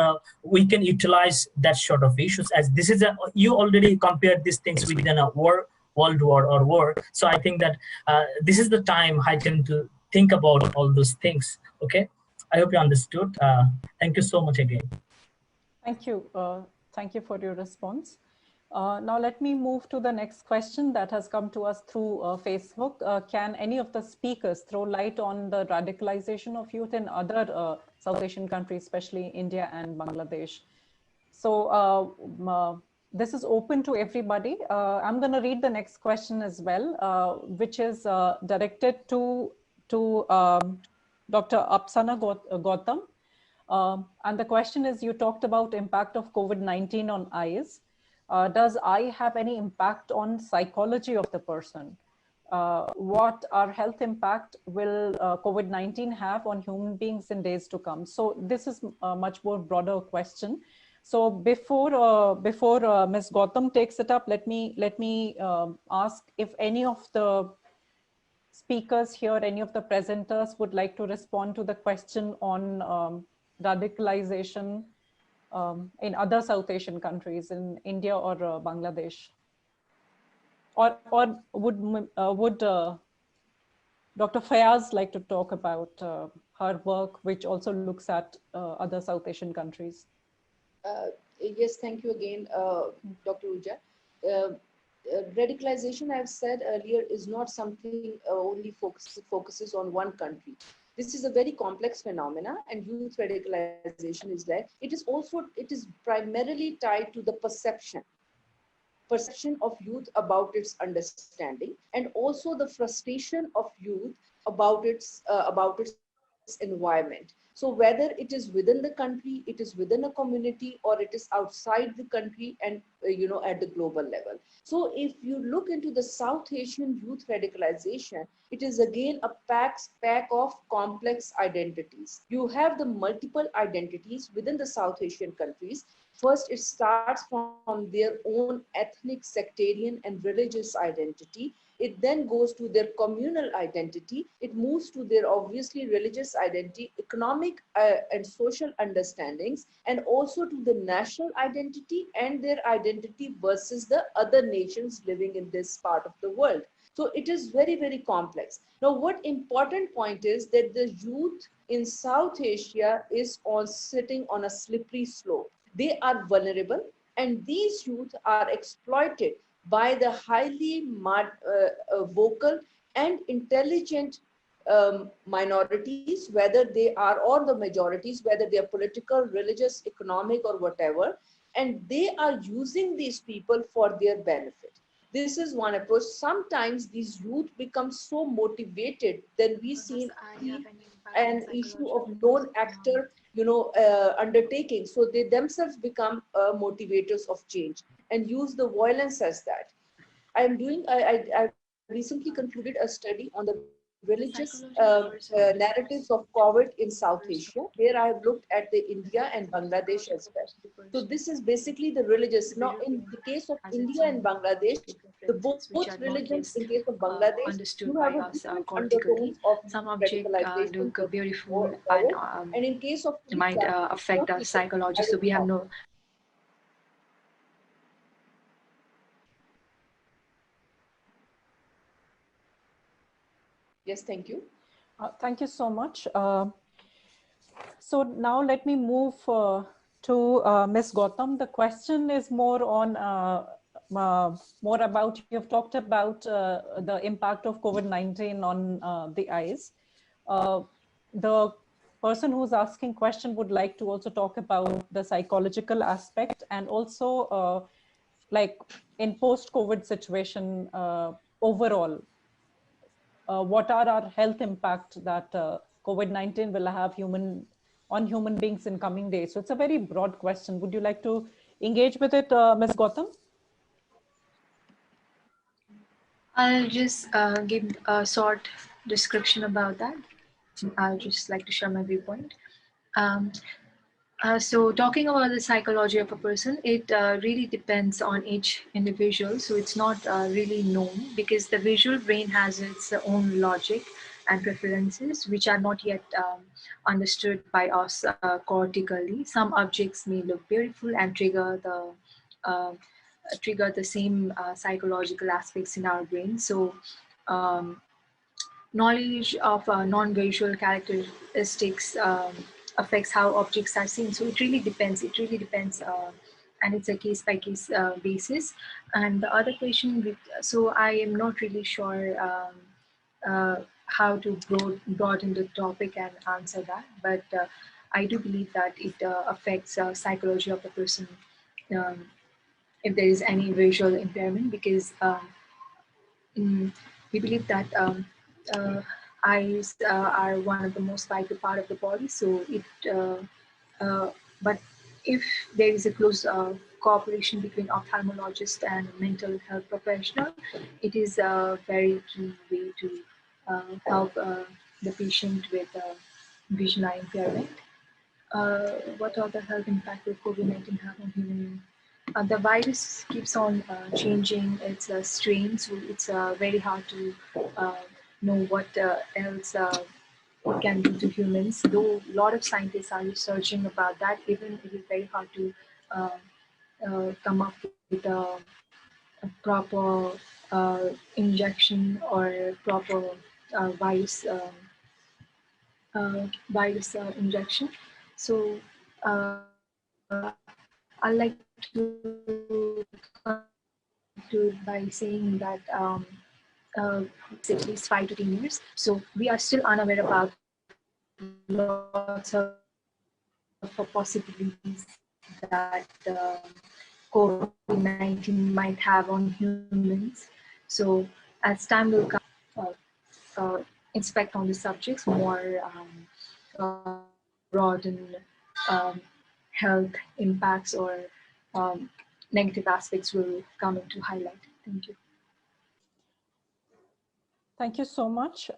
we can utilize that sort of issues, as this is you already compared these things within a world war or war. So I think that this is the time I can to think about all those things. Okay, I hope you understood. Thank you so much again. Thank you. Thank you for your response. Now let me move to the next question that has come to us through Facebook. Can any of the speakers throw light on the radicalization of youth in other South Asian countries, especially India and Bangladesh? So this is open to everybody. I'm going to read the next question as well, which is directed to Dr. Apsana Gautam. And the question is, you talked about impact of COVID-19 on eyes. Does eye have any impact on psychology of the person? What our health impact will COVID-19 have on human beings in days to come? So this is a much more broader question. So before Ms. Gautam takes it up, let me ask if any of the speakers here, any of the presenters would like to respond to the question on radicalization in other South Asian countries, in India or Bangladesh, or would Dr. Fayaz like to talk about her work, which also looks at other South Asian countries? Yes, thank you again, Dr. Uja. Radicalization, I've said earlier, is not something only focuses on one country. This is a very complex phenomena, and youth radicalization is that it is primarily tied to the perception of youth about its understanding, and also the frustration of youth about its environment. So whether it is within the country, it is within a community, or it is outside the country and at the global level. So if you look into the South Asian youth radicalization, it is again a pack of complex identities. You have the multiple identities within the South Asian countries. First, it starts from their own ethnic, sectarian, and religious identity. It then goes to their communal identity. It moves to their obviously religious identity, economic and social understandings, and also to the national identity and their identity versus the other nations living in this part of the world. So it is very, very complex. Now, what important point is that the youth in South Asia is sitting on a slippery slope. They are vulnerable, and these youth are exploited by the highly vocal and intelligent minorities, whether they are, or the majorities, whether they are political, religious, economic, or whatever, and they are using these people for their benefit. This is one approach. Sometimes these youth become so motivated, then we see an issue of lone actor, undertaking. So they themselves become motivators of change and use the violence as that. I recently concluded a study on the religious narratives of COVID in South Asia, where I have looked at the India and Bangladesh as well. So this is basically the religious. Now, in the case of India and Bangladesh, the both religions, in case of Bangladesh, you have a different undertones of some object radicalization look beautiful and in case of might India, affect our psychology. So we have no. Yes, thank you. Thank you so much. So now let me move to Ms. Gautam. The question is more on more about, you've talked about the impact of COVID-19 on the eyes. The person who's asking question would like to also talk about the psychological aspect, and also like in post-COVID situation overall, what are our health impact that COVID-19 will have on human beings in coming days? So it's a very broad question. Would you like to engage with it, Ms. Gautam? I'll just give a short description about that. I'll just like to share my viewpoint. So talking about the psychology of a person, it really depends on each individual. So it's not really known, because the visual brain has its own logic and preferences, which are not yet understood by us cortically. Some objects may look beautiful and trigger the same psychological aspects in our brain. So knowledge of non-visual characteristics affects how objects are seen. So it really depends. And it's a case-by-case basis. And the other question, so I am not really sure how to broaden the topic and answer that, but I do believe that it affects psychology of the person if there is any visual impairment, because we believe that eyes are one of the most vital part of the body. So but if there is a close cooperation between ophthalmologist and mental health professional, it is a very key way to help the patient with vision eye impairment. What other health impact will COVID-19 have on human? The virus keeps on changing its strain, so it's very hard to know what else it can do to humans. Though a lot of scientists are researching about that, even it is very hard to come up with a proper injection or proper virus injection. So I like to conclude by saying that at least 5 to 10 years. So we are still unaware about lots of possibilities that COVID-19 might have on humans. So as time will come, inspect on the subjects more broaden health impacts or negative aspects will come into highlight. Thank you. Thank you so much.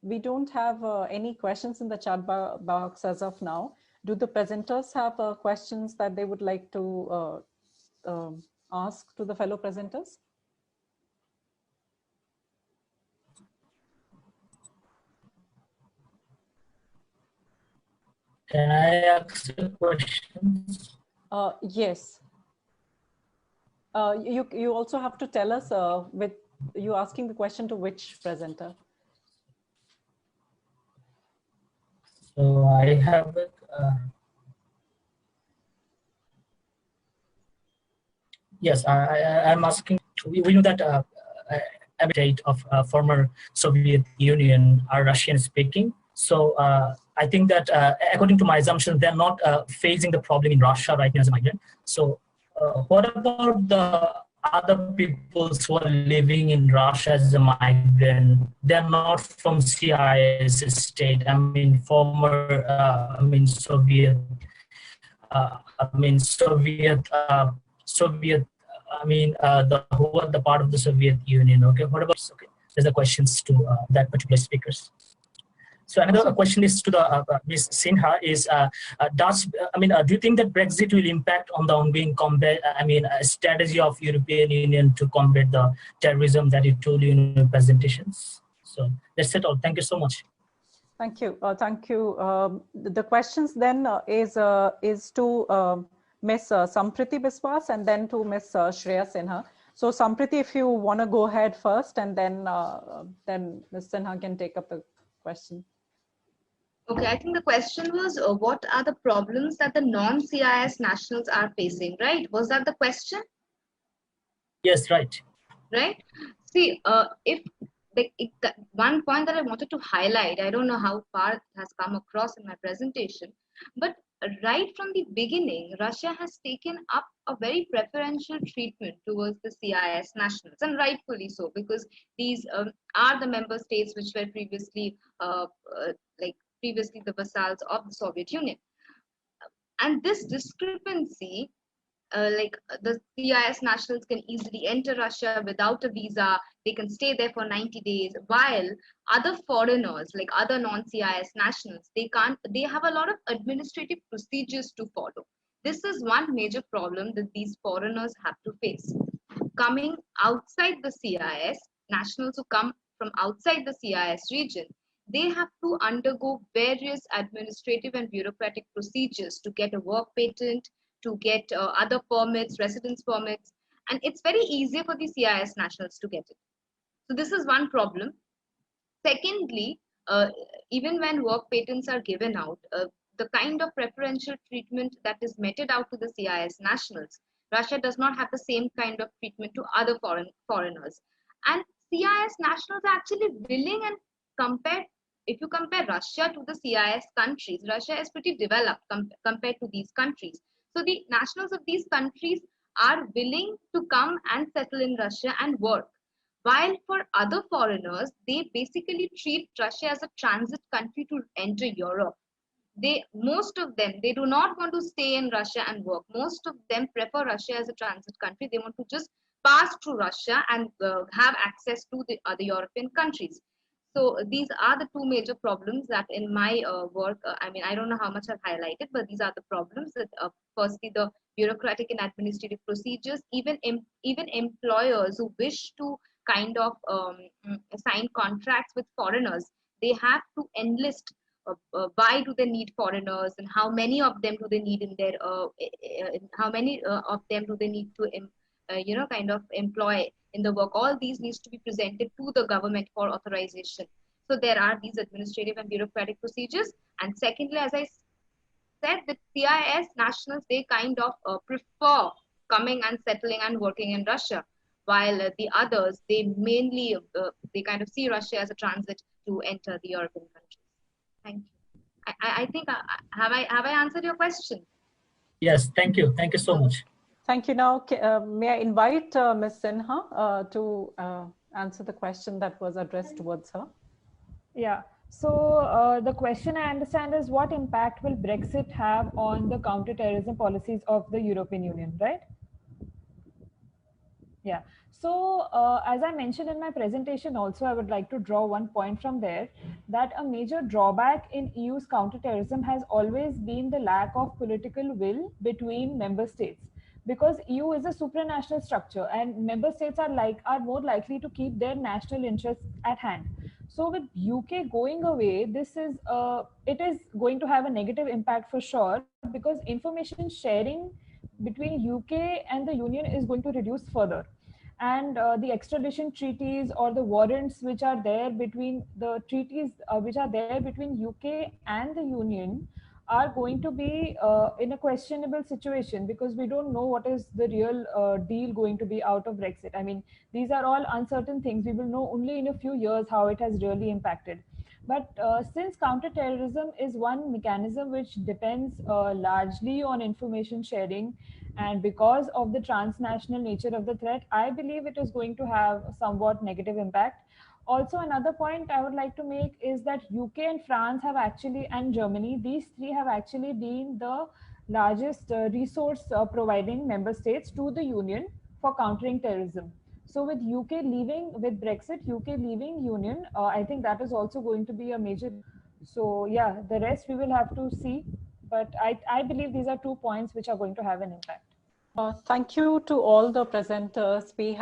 We don't have any questions in the chat box as of now. Do the presenters have questions that they would like to ask to the fellow presenters? Can I ask a question? Yes. You also have to tell us with you asking the question to which presenter. So I have yes, I'm asking. We know that every state of former Soviet Union are Russian speaking. So I think that according to my assumption, they're not facing the problem in Russia right now as a migrant. So what about the other people who are living in Russia as a migrant? They're not from CIS state. I mean, former, Soviet. The part of the Soviet Union. Okay, what about? Okay, there's the questions to that particular speakers. So another question is to the Ms. Sinha is, do you think that Brexit will impact on the ongoing combat, strategy of European Union to combat the terrorism that you told in your presentations? So that's it all. Thank you so much. Thank you. Thank you. The questions then is to Ms. Sampriti Biswas and then to Ms. Shreya Sinha. So Sampriti, if you want to go ahead first, and then Ms. Sinha can take up the question. Okay, I think the question was, what are the problems that the non-CIS nationals are facing, right? Was that the question? Yes, right. Right? See, one point that I wanted to highlight, I don't know how far it has come across in my presentation, but right from the beginning, Russia has taken up a very preferential treatment towards the CIS nationals, and rightfully so, because these are the member states which were previously previously the vassals of the Soviet Union. And this discrepancy, the CIS nationals can easily enter Russia without a visa, they can stay there for 90 days, while other foreigners, like other non-CIS nationals, they have a lot of administrative procedures to follow. This is one major problem that these foreigners have to face. Coming outside the CIS, nationals who come from outside the CIS region, they have to undergo various administrative and bureaucratic procedures to get a work patent, to get other permits, residence permits, and it's very easy for the CIS nationals to get it. So this is one problem. Secondly, even when work patents are given out, the kind of preferential treatment that is meted out to the CIS nationals, Russia does not have the same kind of treatment to other foreigners. And CIS nationals are actually willing, and if you compare Russia to the CIS countries, Russia is pretty developed compared to these countries. So the nationals of these countries are willing to come and settle in Russia and work. While for other foreigners, they basically treat Russia as a transit country to enter Europe. Most of them, they do not want to stay in Russia and work. Most of them prefer Russia as a transit country. They want to just pass through Russia and have access to the other European countries. So these are the two major problems that in my work, I don't know how much I've highlighted, but these are the problems that firstly, the bureaucratic and administrative procedures, even employers who wish to kind of sign contracts with foreigners, they have to enlist why do they need foreigners, and how many of them do they need in their how many of them do they need to kind of employ in the work. All these needs to be presented to the government for authorization. So there are these administrative and bureaucratic procedures. And secondly, as I said, the CIS nationals, they kind of prefer coming and settling and working in Russia, while the others, they mainly they kind of see Russia as a transit to enter the European countries. Thank you. I think have I answered your question? Yes, thank you. Thank you so much. Thank you. Now, may I invite Ms. Sinha to answer the question that was addressed towards her? Yeah. So the question I understand is, what impact will Brexit have on the counterterrorism policies of the European Union, right? Yeah. So as I mentioned in my presentation also, I would like to draw one point from there, that a major drawback in EU's counterterrorism has always been the lack of political will between member states. Because EU is a supranational structure and member states are more likely to keep their national interests at hand. So with UK going away, it is going to have a negative impact for sure, because information sharing between UK and the Union is going to reduce further. And the extradition treaties or the warrants which are there between the treaties which are there between UK and the Union are going to be in a questionable situation, because we don't know what is the real deal going to be out of Brexit. I mean, these are all uncertain things. We will know only in a few years how it has really impacted. But since counterterrorism is one mechanism which depends largely on information sharing, and because of the transnational nature of the threat, I believe it is going to have somewhat negative impact. Also, another point I would like to make is that UK and France have actually, and Germany, these three have actually been the largest resource providing member states to the Union for countering terrorism. So with with Brexit, UK leaving Union, I think that is also going to be a major. So yeah, the rest we will have to see. But I believe these are 2 points which are going to have an impact. Thank you to all the presenters. We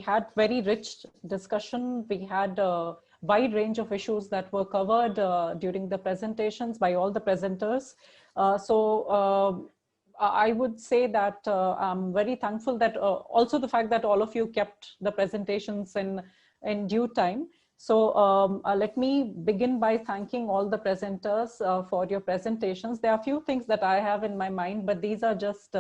had very rich discussion. We had a wide range of issues that were covered during the presentations by all the presenters. I would say that I'm very thankful that also the fact that all of you kept the presentations in due time. So let me begin by thanking all the presenters for your presentations. There are a few things that I have in my mind, but these are just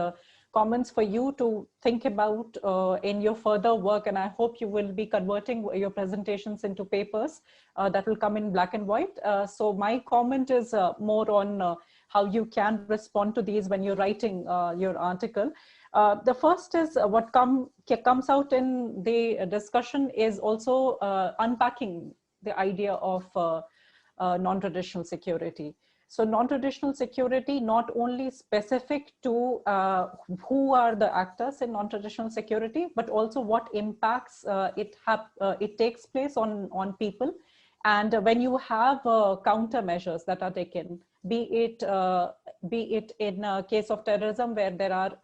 comments for you to think about in your further work. And I hope you will be converting your presentations into papers that will come in black and white. So my comment is more on how you can respond to these when you're writing your article. The first is what comes out in the discussion is also unpacking the idea of non-traditional security. So non-traditional security, not only specific to who are the actors in non-traditional security, but also what impacts it takes place on people. And when you have countermeasures that are taken, be it in a case of terrorism where there are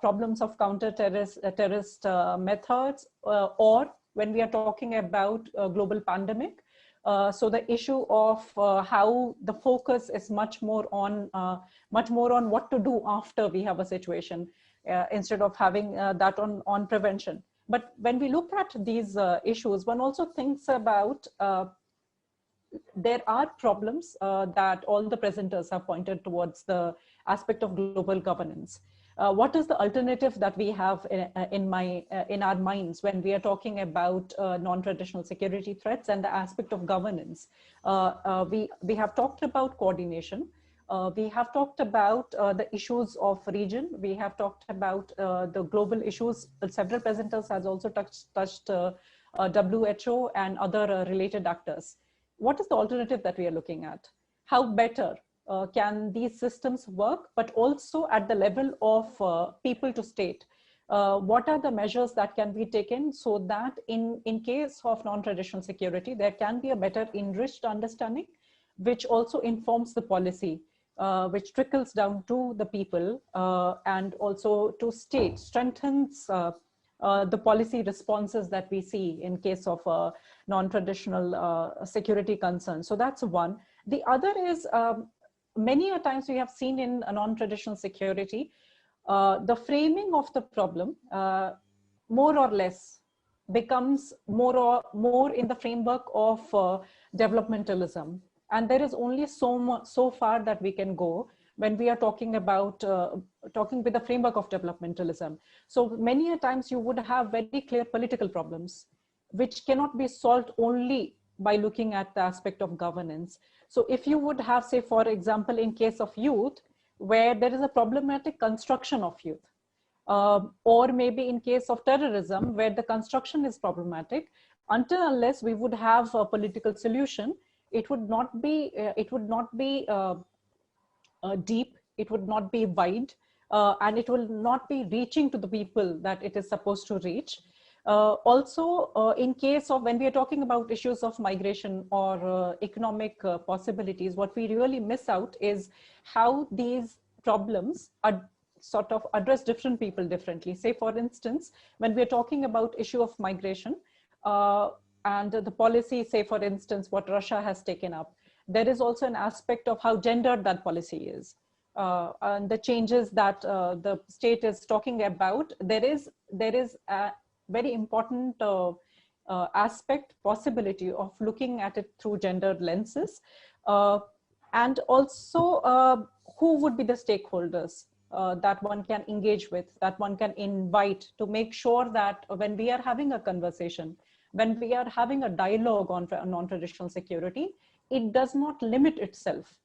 problems of terrorist methods, or when we are talking about a global pandemic. So the issue of how the focus is much more on what to do after we have a situation, instead of having that on prevention. But when we look at these issues, one also thinks about there are problems that all the presenters have pointed towards the aspect of global governance. What is the alternative that we have in our minds when we are talking about non-traditional security threats and the aspect of governance? We have talked about coordination. We have talked about the issues of region. We have talked about the global issues. Several presenters has also touched WHO and other related actors. What is the alternative that we are looking at? How better can these systems work, but also at the level of people to state? What are the measures that can be taken so that in case of non-traditional security, there can be a better enriched understanding, which also informs the policy, which trickles down to the people and also to state, strengthens the policy responses that we see in case of non-traditional security concerns. So that's one. The other is many a times we have seen in a non-traditional security, the framing of the problem more or less becomes more in the framework of developmentalism. And there is only so far that we can go when we are talking about talking with the framework of developmentalism. So many a times you would have very clear political problems, which cannot be solved only by looking at the aspect of governance. So if you would have, say, for example, in case of youth, where there is a problematic construction of youth, or maybe in case of terrorism, where the construction is problematic, until unless we would have a political solution, it would not be deep, it would not be wide, and it will not be reaching to the people that it is supposed to reach. Also, in case of when we are talking about issues of migration or economic possibilities, what we really miss out is how these problems are sort of address different people differently. Say, for instance, when we're talking about issue of migration and the policy, say, for instance, what Russia has taken up, there is also an aspect of how gendered that policy is. And the changes that the state is talking about, there is a very important aspect, possibility of looking at it through gendered lenses. And also, who would be the stakeholders that one can engage with, that one can invite to make sure that when we are having a conversation, when we are having a dialogue on non-traditional security, it does not limit itself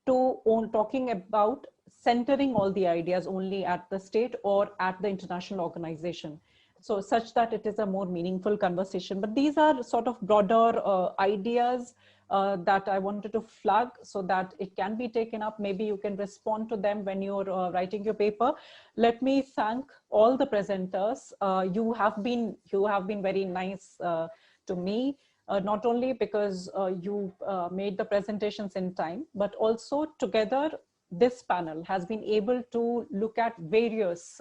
to talking about centering all the ideas only at the state or at the international organization. So such that it is a more meaningful conversation. But these are sort of broader ideas that I wanted to flag so that it can be taken up. Maybe you can respond to them when you're writing your paper. Let me thank all the presenters. You have been very nice to me. Not only because you made the presentations in time, but also together this panel has been able to look at various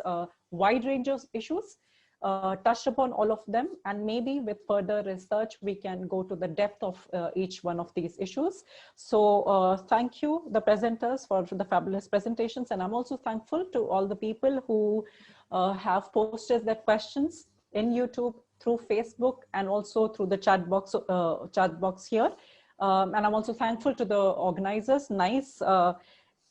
wide range of issues, touch upon all of them, and maybe with further research we can go to the depth of each one of these issues. So thank you, the presenters, for the fabulous presentations, and I'm also thankful to all the people who have posted their questions in YouTube, through Facebook, and also through the chat box here. And I'm also thankful to the organizers. NIICE,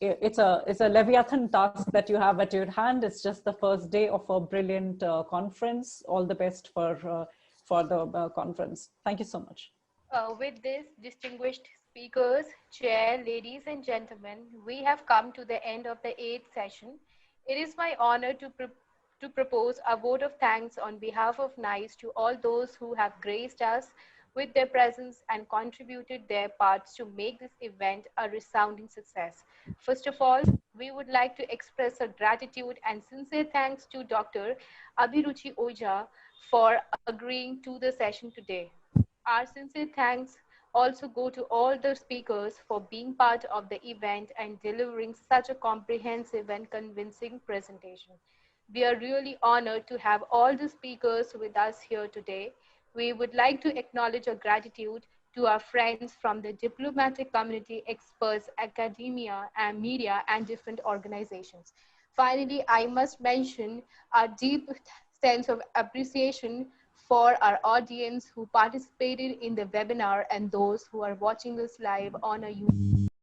it's a Leviathan task that you have at your hand. It's just the first day of a brilliant conference. All the best for the conference. Thank you so much. With this, distinguished speakers, chair, ladies and gentlemen, we have come to the end of the 8th session. It is my honor to propose a vote of thanks on behalf of NICE to all those who have graced us with their presence and contributed their parts to make this event a resounding success. First of all, we would like to express our gratitude and sincere thanks to Dr. Abhiruchi Oja for agreeing to the session today. Our sincere thanks also go to all the speakers for being part of the event and delivering such a comprehensive and convincing presentation. We are really honored to have all the speakers with us here today. We would like to acknowledge our gratitude to our friends from the diplomatic community, experts, academia, and media, and different organizations. Finally, I must mention our deep sense of appreciation for our audience who participated in the webinar and those who are watching us live on our YouTube.